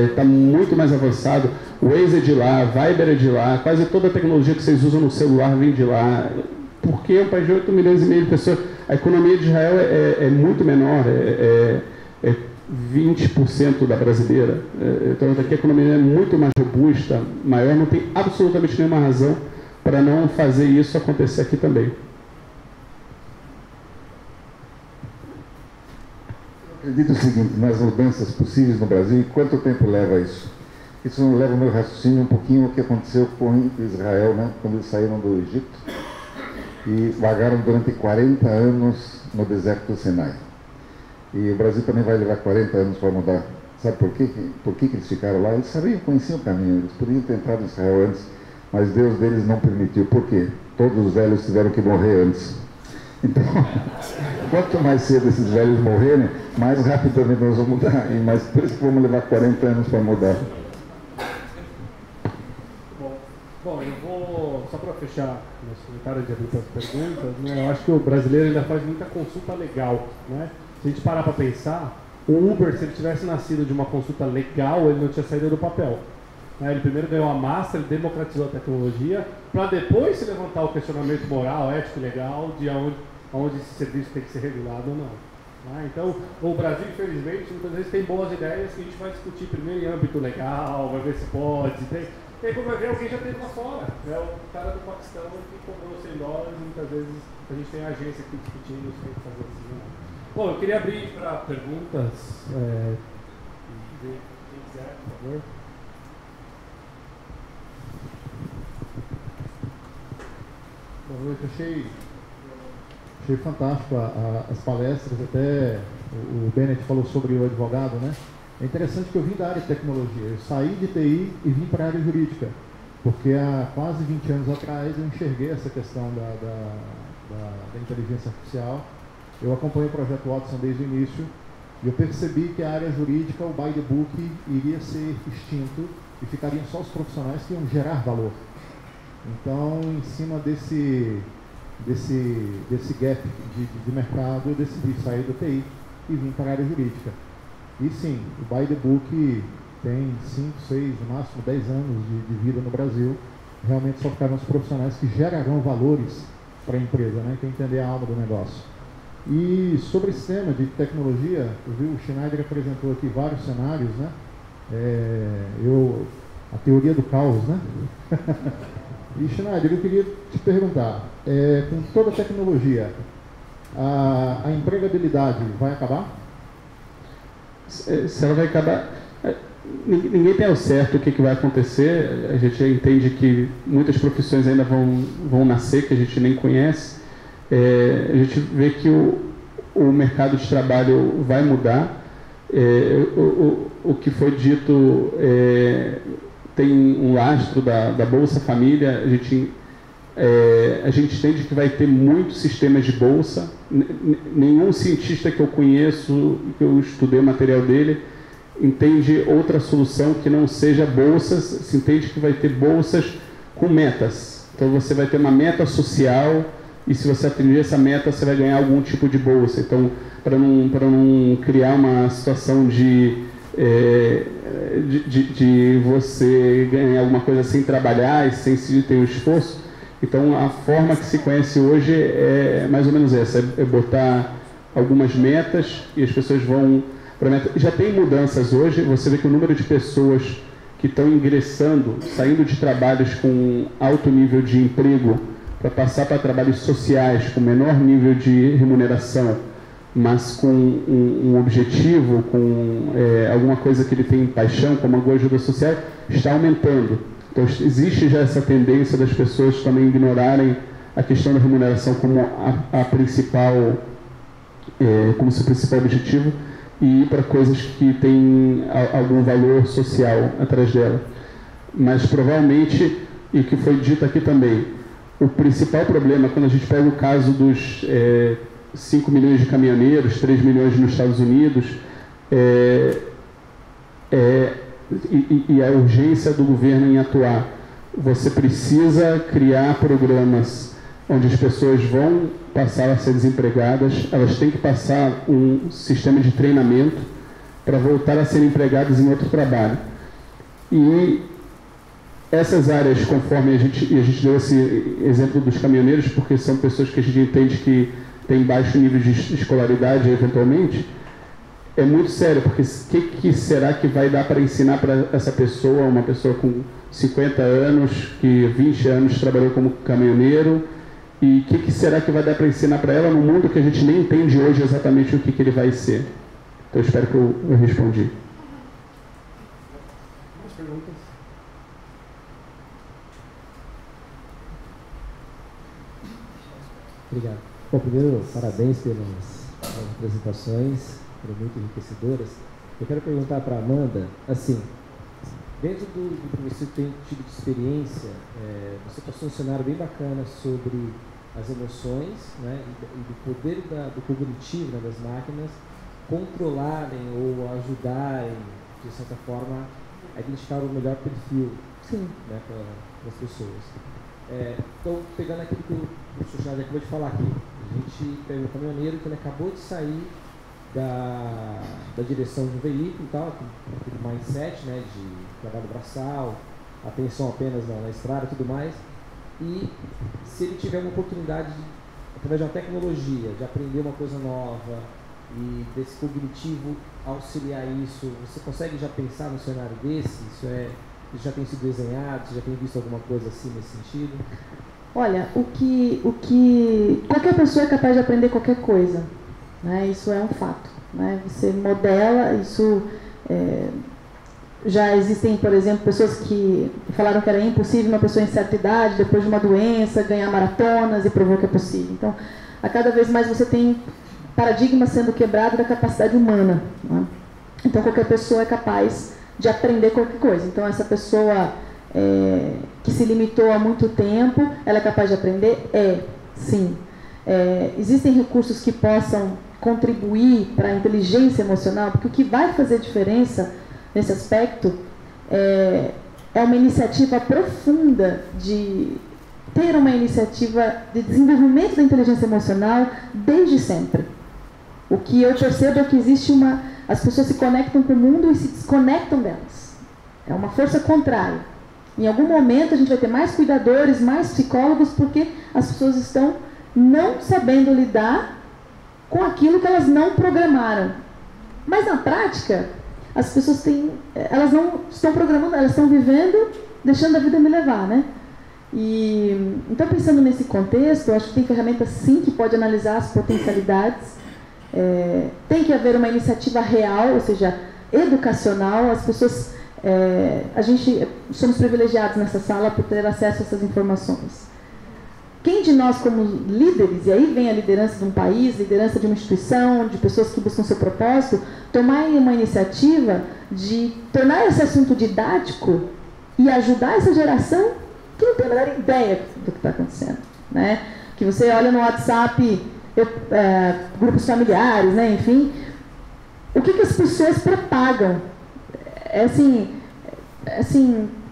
S4: Está muito mais avançado, o Waze é de lá, Viber é de lá, quase toda a tecnologia que vocês usam no celular vem de lá, porque é um país de 8 milhões e meio de pessoas. A economia de Israel é muito menor, é 20% da brasileira, então aqui a economia é muito mais robusta, maior, não tem absolutamente nenhuma razão para não fazer isso acontecer aqui também.
S3: Eu acredito o seguinte, nas mudanças possíveis no Brasil, e quanto tempo leva isso? Isso leva o meu raciocínio um pouquinho ao que aconteceu com Israel, né, quando eles saíram do Egito. e vagaram durante 40 anos no deserto do Sinai. E o Brasil também vai levar 40 anos para mudar. Sabe por quê? Por que eles ficaram lá? Eles sabiam, conheciam o caminho, eles podiam ter entrado em Israel antes, mas Deus deles não permitiu. Por quê? Todos os velhos tiveram que morrer antes. Então, quanto mais cedo esses velhos morrerem, mais rapidamente nós vamos mudar. Mas por isso que vamos levar 40 anos para mudar.
S5: Bom, eu vou, só para fechar nosso comentário de abrir para as perguntas, né, eu acho que o brasileiro ainda faz muita consulta legal, né? Se a gente parar para pensar, o Uber, se ele tivesse nascido de uma consulta legal, ele não tinha saído do papel. Ele primeiro ganhou a massa, ele democratizou a tecnologia, para depois se levantar o questionamento moral, ético e legal, de onde esse serviço tem que ser regulado ou não. Então, o Brasil, infelizmente, muitas vezes tem boas ideias que a gente vai discutir primeiro em âmbito legal, vai ver se pode, e aí, quando vai ver, alguém já teve lá fora. O cara do Paquistão que cobrou $100 e muitas vezes a gente tem a agência aqui discutindo se tem que fazer assim. Bom, eu queria abrir para perguntas. Quem quiser, por favor.
S6: Boa noite, achei fantástico as palestras, até o Bennett falou sobre o advogado, né? É interessante que eu vim da área de tecnologia, eu saí de TI e vim para a área jurídica, porque há quase 20 anos atrás eu enxerguei essa questão da inteligência artificial. Eu acompanhei o projeto Watson desde o início e eu percebi que a área jurídica, o by the book, iria ser extinto e ficariam só os profissionais que iam gerar valor. Então, em cima desse gap de mercado, eu decidi sair da TI e vim para a área jurídica. E sim, o by the book tem 5, 6, no máximo 10 anos de vida no Brasil. Realmente só ficaram os profissionais que gerarão valores para a empresa, né? Que entender a alma do negócio. E sobre esse tema de tecnologia, eu vi o Schneider apresentou aqui vários cenários, né? A teoria do caos, né? E Schneider, eu queria te perguntar, com toda a tecnologia, a empregabilidade vai acabar?
S4: Se ela vai acabar, ninguém tem ao certo o que vai acontecer. A gente entende que muitas profissões ainda vão nascer, que a gente nem conhece. A gente vê que o mercado de trabalho vai mudar. O que foi dito tem um lastro da Bolsa Família. A gente entende que vai ter muitos sistemas de bolsa. Nenhum cientista que eu conheço, que eu estudei o material dele, entende outra solução que não seja bolsas. Se entende que vai ter bolsas com metas. Então você vai ter uma meta social e se você atingir essa meta, você vai ganhar algum tipo de bolsa. Então, para não criar uma situação de você ganhar alguma coisa sem trabalhar e sem ter um esforço. Então, a forma que se conhece hoje é mais ou menos essa, é botar algumas metas e as pessoas vão para a meta. Já tem mudanças hoje, você vê que o número de pessoas que estão ingressando, saindo de trabalhos com alto nível de emprego para passar para trabalhos sociais com menor nível de remuneração, mas com um objetivo, com alguma coisa que ele tem paixão, como alguma ajuda social, está aumentando. Então, existe já essa tendência das pessoas também ignorarem a questão da remuneração como a principal, como seu principal objetivo e ir para coisas que têm algum valor social atrás dela. Mas, provavelmente, e o que foi dito aqui também, o principal problema, quando a gente pega o caso dos 5 milhões de caminhoneiros, 3 milhões nos Estados Unidos, e a urgência do governo em atuar. Você precisa criar programas onde as pessoas vão passar a ser desempregadas, elas têm que passar um sistema de treinamento para voltar a ser empregadas em outro trabalho. E essas áreas, conforme a gente deu esse exemplo dos caminhoneiros, porque são pessoas que a gente entende que têm baixo nível de escolaridade, eventualmente, é muito sério, porque o que será que vai dar para ensinar para essa pessoa, uma pessoa com 50 anos, que 20 anos trabalhou como caminhoneiro, e o que será que vai dar para ensinar para ela no mundo que a gente nem entende hoje exatamente o que ele vai ser? Então, eu espero que eu respondi.
S5: Mais perguntas?
S7: Obrigado. Bom, primeiro, parabéns pelas apresentações, foram muito enriquecedoras. Eu quero perguntar para a Amanda, assim, dentro do que você tem tido de experiência, você passou um cenário bem bacana sobre as emoções, né, e do poder do cognitivo, né, das máquinas controlarem ou ajudarem, de certa forma, a identificar o melhor perfil, né, para as pessoas. Então, pegando aquilo que o professor Charles acabou de falar aqui, a gente pega um caminhoneiro que ele acabou de sair da direção de um veículo e tal, aquele mindset, né, de trabalho braçal, atenção apenas na estrada e tudo mais, e se ele tiver uma oportunidade, através de uma tecnologia, de aprender uma coisa nova e desse cognitivo auxiliar isso, você consegue já pensar no cenário desse? Isso já tem sido desenhado? Você já tem visto alguma coisa assim nesse sentido?
S2: Olha, qualquer pessoa é capaz de aprender qualquer coisa, né? Isso é um fato, né? Você modela, isso já existem, por exemplo, pessoas que falaram que era impossível uma pessoa em certa idade, depois de uma doença, ganhar maratonas e provou que é possível. Então, a cada vez mais você tem paradigma sendo quebrado da capacidade humana, né? Então, qualquer pessoa é capaz de aprender qualquer coisa. Então, essa pessoa que se limitou há muito tempo, ela é capaz de aprender? Sim. Existem recursos que possam contribuir para a inteligência emocional, porque o que vai fazer diferença nesse aspecto é uma iniciativa profunda de ter uma iniciativa de desenvolvimento da inteligência emocional desde sempre. O que eu percebo é que existe as pessoas se conectam com o mundo e se desconectam delas. É uma força contrária. Em algum momento a gente vai ter mais cuidadores, mais psicólogos, porque as pessoas estão não sabendo lidar com aquilo que elas não programaram. Mas na prática, as pessoas elas não estão programando, elas estão vivendo, deixando a vida me levar, né? Então, pensando nesse contexto, eu acho que tem ferramentas sim que pode analisar as potencialidades. Tem que haver uma iniciativa real, ou seja, educacional. As pessoas, a gente somos privilegiados nessa sala por ter acesso a essas informações. Quem de nós, como líderes, e aí vem a liderança de um país, liderança de uma instituição, de pessoas que buscam seu propósito, tomar uma iniciativa de tornar esse assunto didático e ajudar essa geração que não tem a menor ideia do que está acontecendo, né? Que você olha no WhatsApp, grupos familiares, né? Enfim, o que as pessoas propagam? É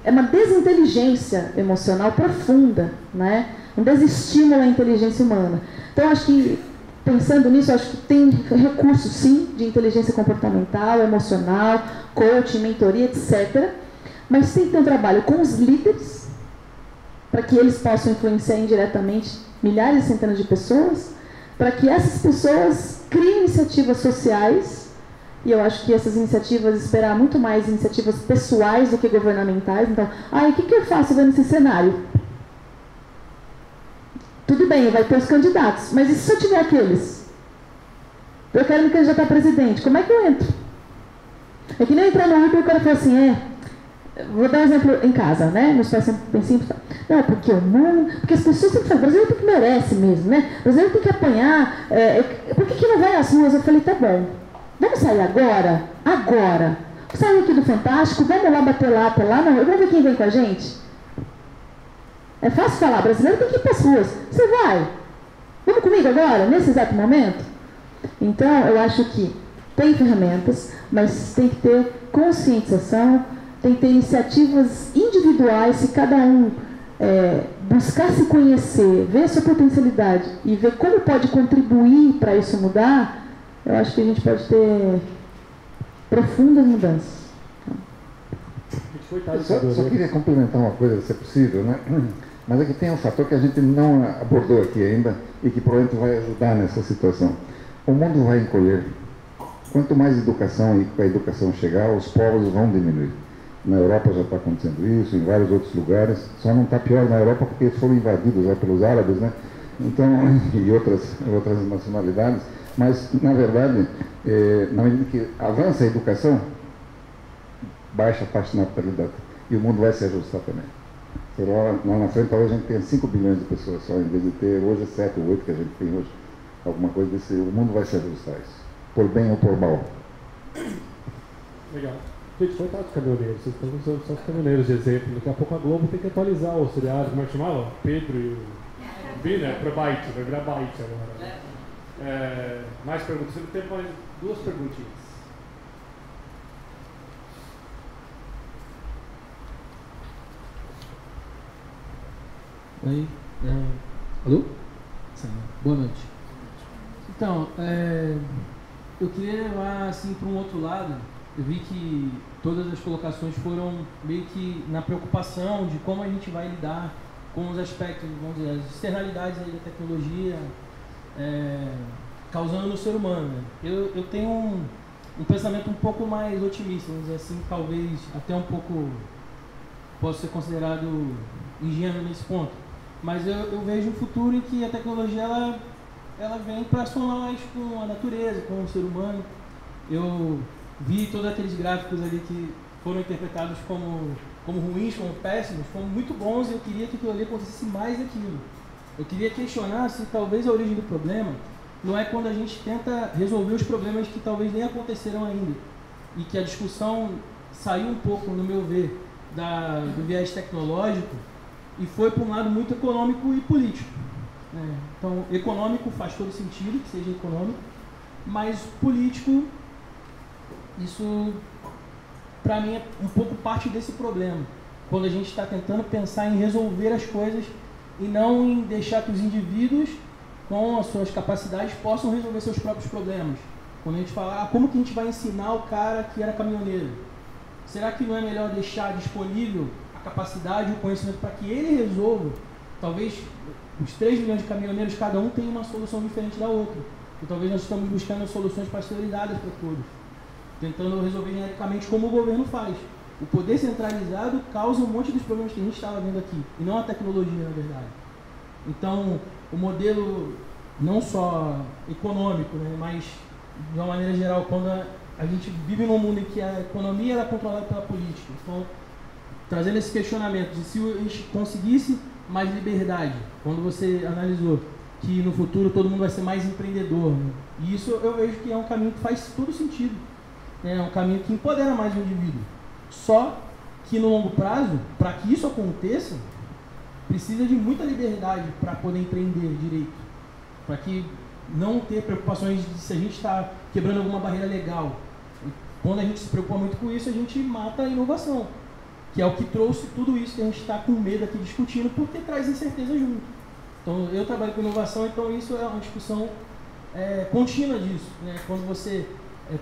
S2: uma desinteligência emocional profunda, né? Um desestímulo à inteligência humana. Então, acho que, pensando nisso, acho que tem recursos, sim, de inteligência comportamental, emocional, coaching, mentoria, etc. Mas tem que ter um trabalho com os líderes, para que eles possam influenciar indiretamente milhares e centenas de pessoas, para que essas pessoas criem iniciativas sociais, e eu acho que essas iniciativas, esperar muito mais iniciativas pessoais do que governamentais. Então, o que eu faço vendo esse cenário? Tudo bem, vai ter os candidatos, mas e se eu tiver aqueles? Eu quero me candidatar a presidente, como é que eu entro? É que nem eu entrar no Uber e o cara fala assim, vou dar um exemplo em casa, né? Meus pais são bem simples. Não, porque o mundo, porque as pessoas sempre falam, o brasileiro tem que merece mesmo, né? O brasileiro tem que apanhar, por que não vai às ruas? Eu falei, tá bom, vamos sair agora? Agora. Sair aqui do Fantástico, vamos lá bater lata lá, não, vamos ver quem vem com a gente? É fácil falar, brasileiro tem que ir para as ruas. Você vai? Vamos comigo agora, nesse exato momento? Então, eu acho que tem ferramentas, mas tem que ter conscientização, tem que ter iniciativas individuais. Se cada um buscar se conhecer, ver a sua potencialidade e ver como pode contribuir para isso mudar, eu acho que a gente pode ter profundas mudanças.
S3: Só queria complementar uma coisa, se é possível, né? Mas aqui tem um fator que a gente não abordou aqui ainda e que provavelmente vai ajudar nessa situação. O mundo vai encolher. Quanto mais educação e a educação chegar, os povos vão diminuir. Na Europa já está acontecendo isso, em vários outros lugares. Só não está pior na Europa porque eles foram invadidos já pelos árabes, né? Então, e outras nacionalidades. Mas, na verdade, na medida que avança a educação, baixa a taxa de natalidade. E o mundo vai se ajustar também. Lá na frente talvez a gente tenha 5 bilhões de pessoas só, em vez de ter hoje 7 ou 8 que a gente tem hoje. Alguma coisa desse, o mundo vai se ajustar a isso, por bem ou por mal.
S5: Legal. Gente, coitado dos caminhoneiros, vocês estão usando só os caminhoneiros de exemplo. Daqui a pouco a Globo tem que atualizar o seriado, como é que chamava? Pedro e o Vi, né? Pra Byte, vai virar Byte agora. Mais perguntas? Você tem mais 2 perguntinhas.
S8: Oi, alô? Boa noite. Então, eu queria levar assim para um outro lado. Eu vi que todas as colocações foram meio que na preocupação de como a gente vai lidar com os aspectos, vamos dizer, as externalidades aí da tecnologia causando no ser humano. Né? Eu tenho um pensamento um pouco mais otimista, vamos dizer assim, talvez até um pouco possa ser considerado ingênuo nesse ponto. Mas eu vejo um futuro em que a tecnologia ela vem para somar mais com a natureza, com o ser humano. Eu vi todos aqueles gráficos ali que foram interpretados como ruins, como péssimos, como muito bons, e eu queria que aquilo ali acontecesse mais daquilo. Eu queria questionar se talvez a origem do problema não é quando a gente tenta resolver os problemas que talvez nem aconteceram ainda, e que a discussão saiu um pouco, no meu ver, do viés tecnológico e foi para um lado muito econômico e político. Então, econômico faz todo sentido que seja econômico, mas político, isso para mim é um pouco parte desse problema, quando a gente está tentando pensar em resolver as coisas e não em deixar que os indivíduos com as suas capacidades possam resolver seus próprios problemas. Quando a gente fala, como que a gente vai ensinar o cara que era caminhoneiro? Será que não é melhor deixar disponível a capacidade e o conhecimento para que ele resolva? Talvez os 3 milhões de caminhoneiros, cada um tem uma solução diferente da outra. E talvez nós estamos buscando soluções pasteurizadas para todos, tentando resolver genericamente como o governo faz. O poder centralizado causa um monte dos problemas que a gente estava vendo aqui, e não a tecnologia, na verdade. Então, o modelo não só econômico, né, mas de uma maneira geral, quando a gente vive num mundo em que a economia é controlada pela política. Então, trazendo esse questionamento de se a gente conseguisse mais liberdade, quando você analisou que no futuro todo mundo vai ser mais empreendedor, né? E isso eu vejo que é um caminho que faz todo sentido, né? É um caminho que empodera mais o indivíduo. Só que no longo prazo, para que isso aconteça, precisa de muita liberdade para poder empreender direito, para que não ter preocupações de se a gente está quebrando alguma barreira legal. E quando a gente se preocupa muito com isso, a gente mata a inovação, que é o que trouxe tudo isso que a gente está com medo aqui discutindo, porque traz incerteza junto. Então, eu trabalho com inovação, então isso é uma discussão contínua disso, né? Quando você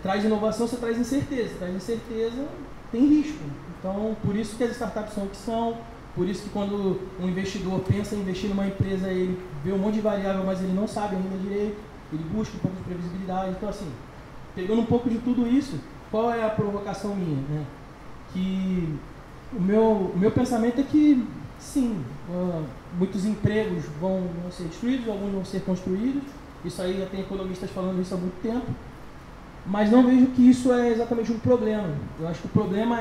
S8: traz inovação, você traz incerteza. Traz incerteza, tem risco. Então, por isso que as startups são o que são, por isso que quando um investidor pensa em investir numa empresa, ele vê um monte de variável, mas ele não sabe ainda direito, ele busca um pouco de previsibilidade. Então, assim, pegando um pouco de tudo isso, qual é a provocação minha, né? Que o meu pensamento é que, sim, muitos empregos vão ser destruídos, alguns vão ser construídos. Isso aí já tem economistas falando isso há muito tempo. Mas não vejo que isso é exatamente um problema. Eu acho que o problema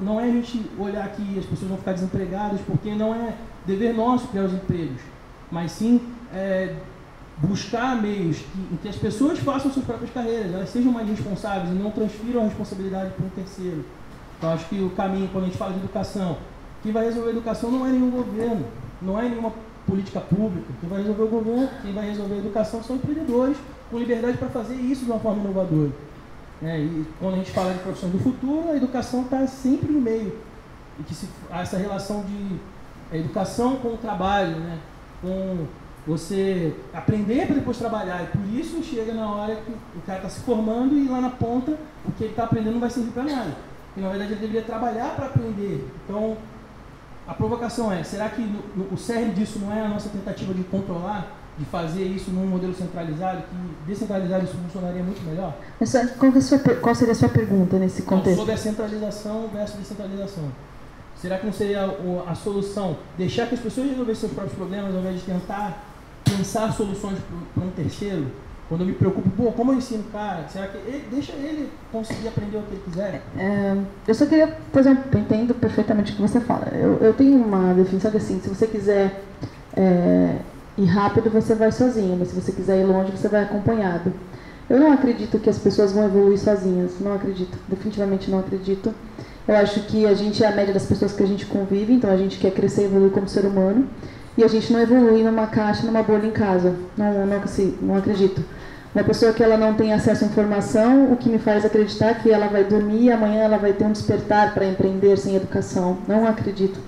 S8: não é a gente olhar que as pessoas vão ficar desempregadas, porque não é dever nosso criar os empregos, mas sim buscar meios em que as pessoas façam suas próprias carreiras, elas sejam mais responsáveis e não transfiram a responsabilidade para um terceiro. Então, acho que o caminho, quando a gente fala de educação, quem vai resolver a educação não é nenhum governo, não é nenhuma política pública. Quem vai resolver o governo, quem vai resolver a educação são empreendedores com liberdade para fazer isso de uma forma inovadora. E quando a gente fala de profissões do futuro, a educação está sempre no meio. E que essa relação de educação com o trabalho, né? Com você aprender para depois trabalhar. E por isso chega na hora que o cara está se formando e lá na ponta o que ele está aprendendo não vai servir para nada. E na verdade ele deveria trabalhar para aprender. Então, a provocação será que o cerne disso não é a nossa tentativa de controlar, de fazer isso num modelo centralizado, que descentralizado isso funcionaria muito melhor?
S2: Mas qual seria a sua pergunta nesse contexto?
S8: Sobre a centralização versus descentralização. Será que não seria a solução deixar que as pessoas resolvessem seus próprios problemas, ao invés de tentar pensar soluções para um terceiro? Quando eu me preocupo, pô, como eu ensino o cara? Será que deixa ele conseguir aprender o que ele quiser?
S2: Eu só queria fazer eu entendo perfeitamente o que você fala. Eu tenho uma definição que assim, se você quiser ir rápido, você vai sozinho, mas se você quiser ir longe, você vai acompanhado. Eu não acredito que as pessoas vão evoluir sozinhas, não acredito, definitivamente não acredito. Eu acho que a gente é a média das pessoas que a gente convive, então a gente quer crescer e evoluir como ser humano, e a gente não evolui numa caixa, numa bolha em casa, não acredito. Uma pessoa que ela não tem acesso à informação, o que me faz acreditar que ela vai dormir e amanhã ela vai ter um despertar para empreender sem educação. Não acredito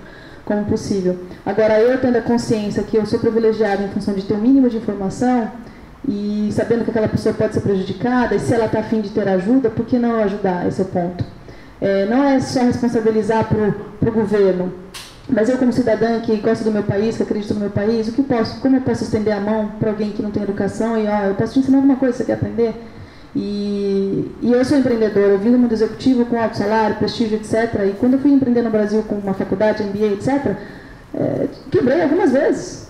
S2: como possível. Agora, eu tendo a consciência que eu sou privilegiada em função de ter o mínimo de informação e sabendo que aquela pessoa pode ser prejudicada, e se ela está a fim de ter ajuda, por que não ajudar? Esse é o ponto. Não é só responsabilizar para o governo, mas eu como cidadã que gosto do meu país, que acredito no meu país, como eu posso estender a mão para alguém que não tem educação e eu posso te ensinar alguma coisa, você quer aprender? E eu sou empreendedora, eu vim do mundo executivo com alto salário, prestígio, etc. E quando eu fui empreender no Brasil com uma faculdade, MBA, etc., quebrei algumas vezes.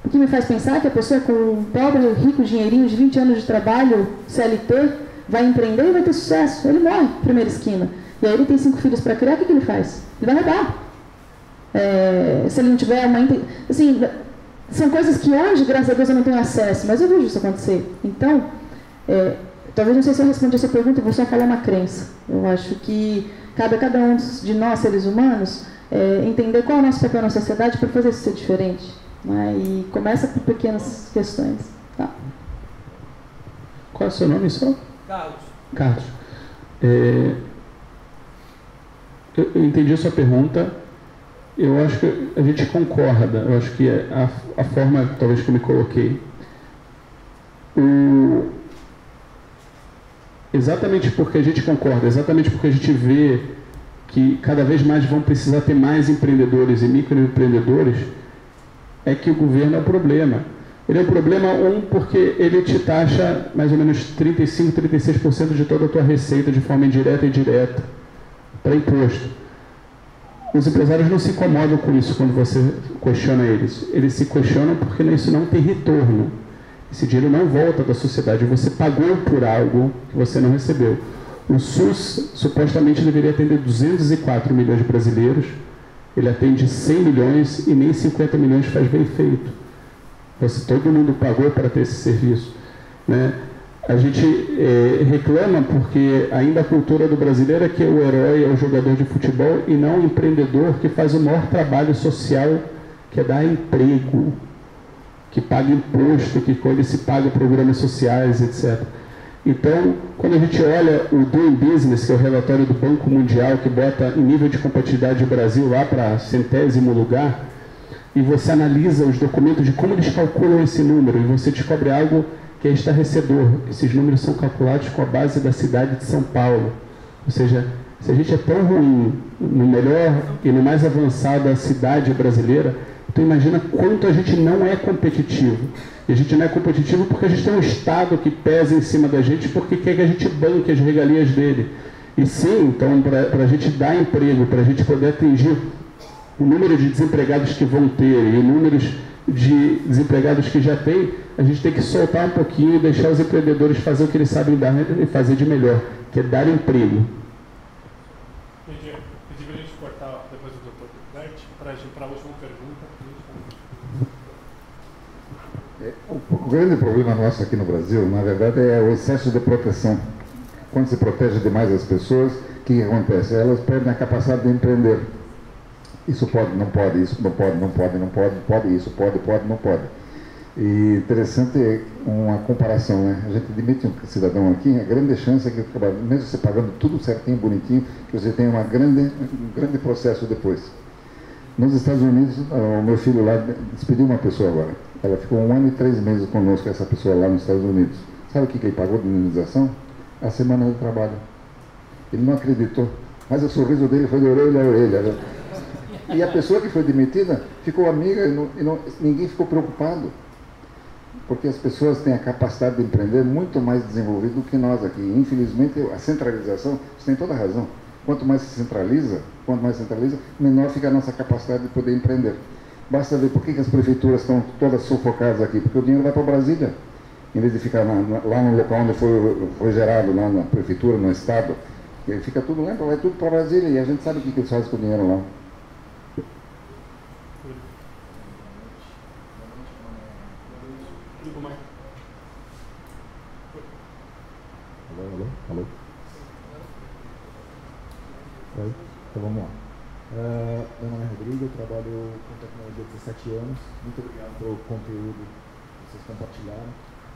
S2: O que me faz pensar que a pessoa com um pobre, rico dinheirinho de 20 anos de trabalho, CLT, vai empreender e vai ter sucesso. Ele morre, primeira esquina. E aí ele tem 5 filhos para criar, o que ele faz? Ele vai roubar. Se ele não tiver uma... Assim, são coisas que hoje, graças a Deus, eu não tenho acesso, mas eu vejo isso acontecer. Então, talvez não sei se eu respondi essa pergunta, eu vou só falar uma crença. Eu acho que cabe a cada um de nós, seres humanos, entender qual é o nosso papel na sociedade para fazer isso ser diferente. Né? E começa por pequenas questões. Tá?
S4: Qual é o seu nome, senhor? Carlos. Eu entendi a sua pergunta. Eu acho que a gente concorda. Eu acho que a forma, talvez, que eu me coloquei. Exatamente porque a gente concorda, exatamente porque a gente vê que cada vez mais vão precisar ter mais empreendedores e microempreendedores, é que o governo é o problema. Ele é o problema, porque ele te taxa mais ou menos 35%, 36% de toda a tua receita de forma indireta e direta para imposto. Os empresários não se incomodam com isso quando você questiona eles. Eles se questionam porque isso não tem retorno. Esse dinheiro não volta da sociedade. Você pagou por algo que você não recebeu. O SUS supostamente deveria atender 204 milhões de brasileiros. Ele atende 100 milhões e nem 50 milhões faz bem feito. Todo mundo pagou para ter esse serviço. Né? A gente reclama porque ainda a cultura do brasileiro é que o herói é o jogador de futebol e não o empreendedor que faz o maior trabalho social, que é dar emprego, que paga imposto, que quando se paga programas sociais, etc. Então, quando a gente olha o Doing Business, que é o relatório do Banco Mundial, que bota em nível de competitividade o Brasil lá para 100º lugar, e você analisa os documentos de como eles calculam esse número, e você descobre algo que é estarrecedor. Esses números são calculados com a base da cidade de São Paulo. Ou seja, se a gente é tão ruim no melhor e no mais avançado da cidade brasileira, então imagina quanto a gente não é competitivo. E a gente não é competitivo porque a gente tem um Estado que pesa em cima da gente porque quer que a gente banque as regalias dele. E sim, então, para a gente dar emprego, para a gente poder atingir o número de desempregados que vão ter e o número de desempregados que já tem, a gente tem que soltar um pouquinho e deixar os empreendedores fazer o que eles sabem dar e fazer de melhor, que é dar emprego.
S5: Pedi para a gente cortar depois do Dr. Bert para a última pergunta.
S3: O grande problema nosso aqui no Brasil, na verdade, é o excesso de proteção. Quando se protege demais as pessoas, o que acontece? Elas perdem a capacidade de empreender. Isso pode, não pode, isso não pode, não pode, não pode, pode, isso pode, não pode. E interessante uma comparação, né? A gente demite um cidadão aqui, a grande chance é que, mesmo você pagando tudo certinho, bonitinho, que você tenha um grande processo depois. Nos Estados Unidos, o meu filho lá despediu uma pessoa agora. Ela ficou 1 ano e 3 meses conosco, essa pessoa lá nos Estados Unidos. Sabe o que ele pagou de indenização? A semana de trabalho. Ele não acreditou, mas o sorriso dele foi de orelha a orelha. E a pessoa que foi demitida ficou amiga e ninguém ficou preocupado. Porque as pessoas têm a capacidade de empreender muito mais desenvolvida do que nós aqui. Infelizmente, a centralização, você tem toda a razão. Quanto mais se centraliza, menor fica a nossa capacidade de poder empreender. Basta ver por que as prefeituras estão todas sufocadas aqui, porque o dinheiro vai para Brasília. em vez de ficar lá no local onde foi gerado, lá na prefeitura, no estado, ele fica tudo lá, vai tudo para Brasília e a gente sabe o que eles fazem com o dinheiro lá.
S6: Alô? Oi? Então vamos lá. Meu nome é Rodrigo, eu trabalho com tecnologia há 17 anos. Muito obrigado pelo conteúdo que vocês compartilharam.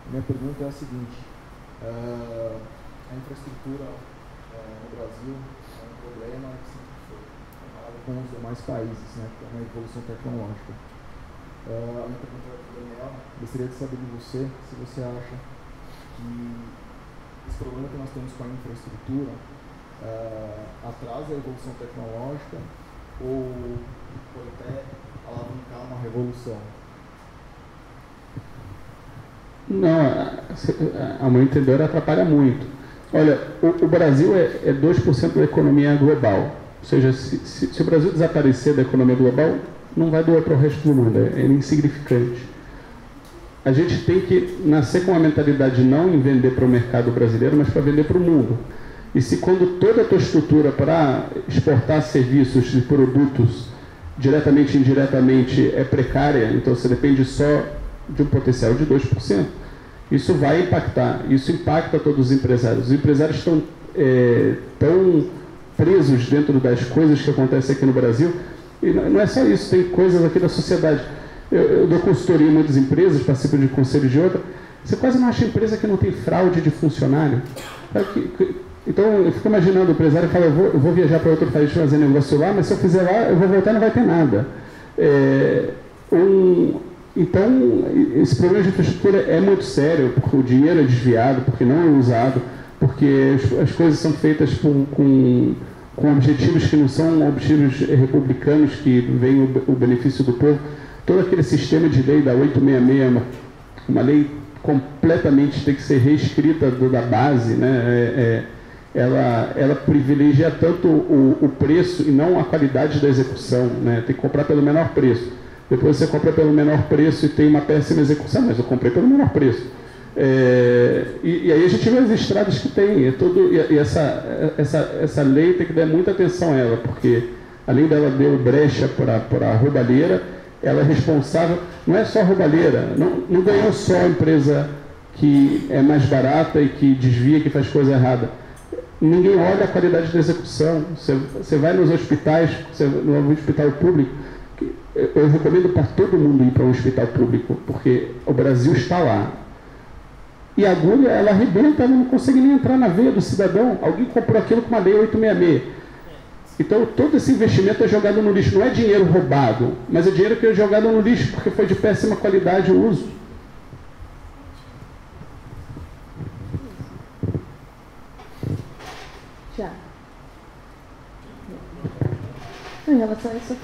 S6: Minha pergunta é a seguinte: a infraestrutura no Brasil é um problema que sempre foi, comparado com os demais países, né, que é uma evolução tecnológica. A minha pergunta é para o Daniel. Gostaria de saber de você se você acha que esse problema que nós temos com a infraestrutura atrasa a evolução tecnológica ou pode até alavancar uma revolução?
S4: Não, a meu entender, atrapalha muito. Olha, o Brasil é 2% da economia global. Ou seja, se o Brasil desaparecer da economia global, não vai doer para o resto do mundo, é insignificante. A gente tem que nascer com a mentalidade não em vender para o mercado brasileiro, mas para vender para o mundo. E se quando toda a tua estrutura para exportar serviços e produtos diretamente e indiretamente é precária, então você depende só de um potencial de 2%, isso vai impactar, isso impacta todos os empresários. Os empresários estão tão presos dentro das coisas que acontecem aqui no Brasil, e não é só isso, tem coisas aqui da sociedade. Eu dou consultoria em muitas empresas, participo de conselhos de outra, você quase não acha empresa que não tem fraude de funcionário. Então eu fico imaginando o empresário fala, eu vou viajar para outro país fazer negócio lá, mas se eu fizer lá, eu vou voltar e não vai ter nada. Então, esse problema de infraestrutura é muito sério, porque o dinheiro é desviado, porque não é usado, porque as coisas são feitas com objetivos que não são objetivos republicanos, que vem o benefício do povo. Todo aquele sistema de lei da 866, uma lei completamente tem que ser reescrita da base, né? Ela privilegia tanto o preço e não a qualidade da execução, né? Tem que comprar pelo menor preço. Depois você compra pelo menor preço e tem uma péssima execução, mas eu comprei pelo menor preço. E aí a gente vê as estradas que tem, essa lei tem que dar muita atenção a ela, porque além dela deu brecha para a roubalheira, ela é responsável, não é só a roubalheira, não ganhou só a empresa que é mais barata e que desvia, que faz coisa errada. Ninguém olha a qualidade da execução. Você vai nos hospitais, no hospital público, eu recomendo para todo mundo ir para um hospital público, porque o Brasil está lá. E a agulha, ela arrebenta, ela não consegue nem entrar na veia do cidadão. Alguém comprou aquilo com uma lei 866. Então, todo esse investimento é jogado no lixo. Não é dinheiro roubado, mas é dinheiro que é jogado no lixo, porque foi de péssima qualidade o uso.
S2: Já. Em relação a isso,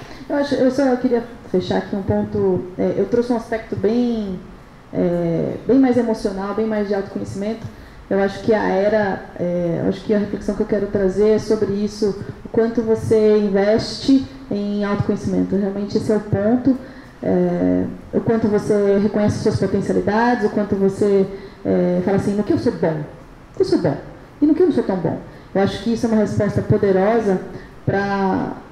S2: eu só queria fechar aqui um ponto. Eu trouxe um aspecto bem mais emocional, bem mais de autoconhecimento. Eu acho que acho que a reflexão que eu quero trazer é sobre isso, o quanto você investe em autoconhecimento. Realmente esse é o ponto. O quanto você reconhece suas potencialidades, o quanto você fala assim, no que eu sou bom? Eu sou bom. E no que eu não sou tão bom? Eu acho que isso é uma resposta poderosa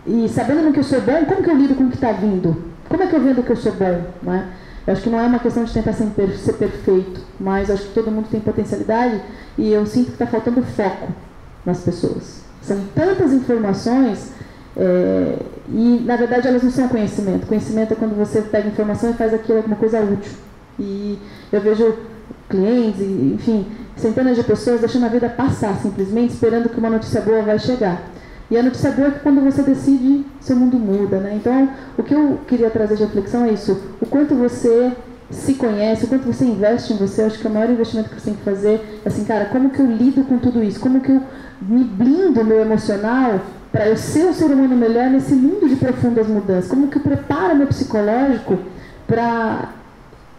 S2: e sabendo no que eu sou bom, como que eu lido com o que está vindo? Como é que eu vendo que eu sou bom? Não é? Eu acho que não é uma questão de tentar ser perfeito, mas acho que todo mundo tem potencialidade e eu sinto que está faltando foco nas pessoas. São tantas informações e, na verdade, elas não são conhecimento. Conhecimento é quando você pega informação e faz aquilo alguma coisa útil. E eu vejo clientes, enfim, centenas de pessoas deixando a vida passar, simplesmente esperando que uma notícia boa vai chegar. E a notícia boa é que quando você decide, seu mundo muda, né? Então, o que eu queria trazer de reflexão é isso. O quanto você se conhece, o quanto você investe em você, eu acho que o maior investimento que você tem que fazer é assim, cara, como que eu lido com tudo isso? Como que eu me blindo o meu emocional para eu ser um ser humano melhor nesse mundo de profundas mudanças? Como que eu preparo meu psicológico para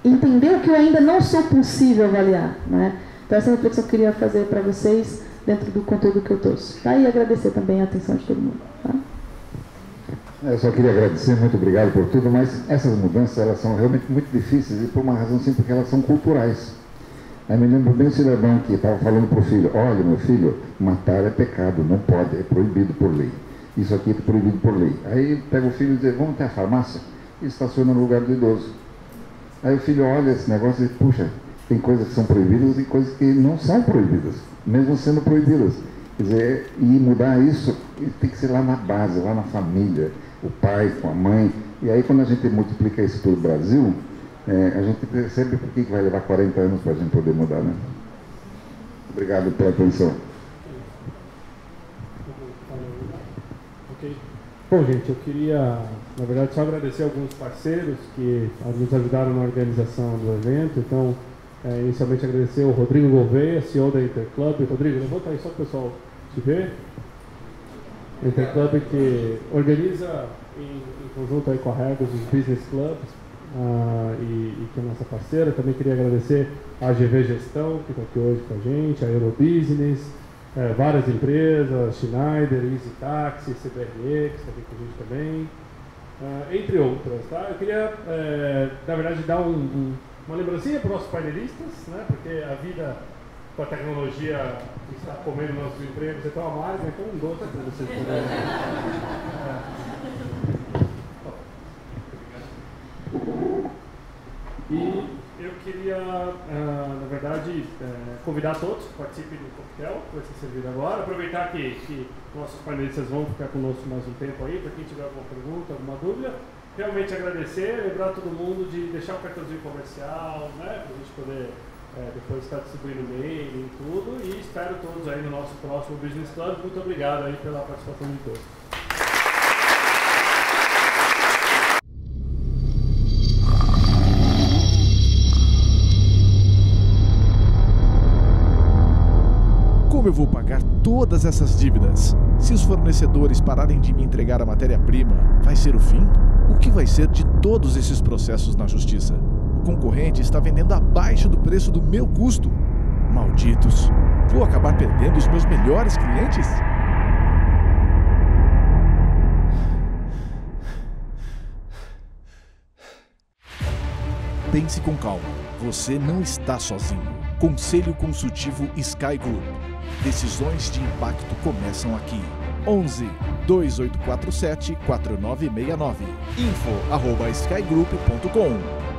S2: entender o que eu ainda não sou possível avaliar, né? Então, essa reflexão que eu queria fazer para vocês dentro do conteúdo que eu trouxe. Tá? E agradecer também a atenção de todo mundo. Tá?
S3: Eu só queria agradecer, muito obrigado por tudo, mas essas mudanças elas são realmente muito difíceis e por uma razão simples, porque elas são culturais. Aí me lembro bem o cidadão que estava falando para o filho, olha meu filho, matar é pecado, não pode, é proibido por lei. Isso aqui é proibido por lei. Aí pega o filho e diz, vamos até a farmácia? E estaciona no lugar do idoso. Aí o filho olha esse negócio e diz, puxa, tem coisas que são proibidas e coisas que não são proibidas, mesmo sendo proibidas. Quer dizer, e mudar isso tem que ser lá na base, lá na família, o pai com a mãe. E aí quando a gente multiplica isso pelo Brasil, a gente percebe por que vai levar 40 anos para a gente poder mudar, né? Obrigado pela atenção.
S5: Ok. Bom, gente, eu queria, na verdade, só agradecer alguns parceiros que nos ajudaram na organização do evento. Então, inicialmente agradecer o Rodrigo Gouveia, CEO da Interclub. Rodrigo, levanta aí só para o pessoal te ver. A Interclub que organiza em conjunto aí com a Regos os Business Clubs e que é nossa parceira. Também queria agradecer a AGV Gestão, que está aqui hoje com a gente, a Eurobusiness, várias empresas, Schneider, Easy Taxi, CBRE, que está aqui com a gente também, entre outras. Tá? Eu queria, na verdade, dar uma lembrancinha para os nossos painelistas, né? Porque a vida com a tecnologia que está comendo nossos empregos é tão amarga, então um doce para vocês poderem. E eu queria, na verdade, convidar todos que participem do coquetel que vai ser servido agora. Aproveitar que nossos painelistas vão ficar conosco mais um tempo aí, para quem tiver alguma pergunta, alguma dúvida. Realmente agradecer, lembrar todo mundo de deixar o cartãozinho comercial, né, para a gente poder depois estar distribuindo e-mail e tudo. E espero todos aí no nosso próximo Business Club. Muito obrigado aí pela participação de todos.
S9: Como eu vou pagar todas essas dívidas? Se os fornecedores pararem de me entregar a matéria-prima, vai ser o fim? O que vai ser de todos esses processos na justiça? O concorrente está vendendo abaixo do preço do meu custo. Malditos! Vou acabar perdendo os meus melhores clientes? Pense com calma. Você não está sozinho. Conselho Consultivo Sky Group. Decisões de impacto começam aqui. 11 2847 4969. info@skygroup.com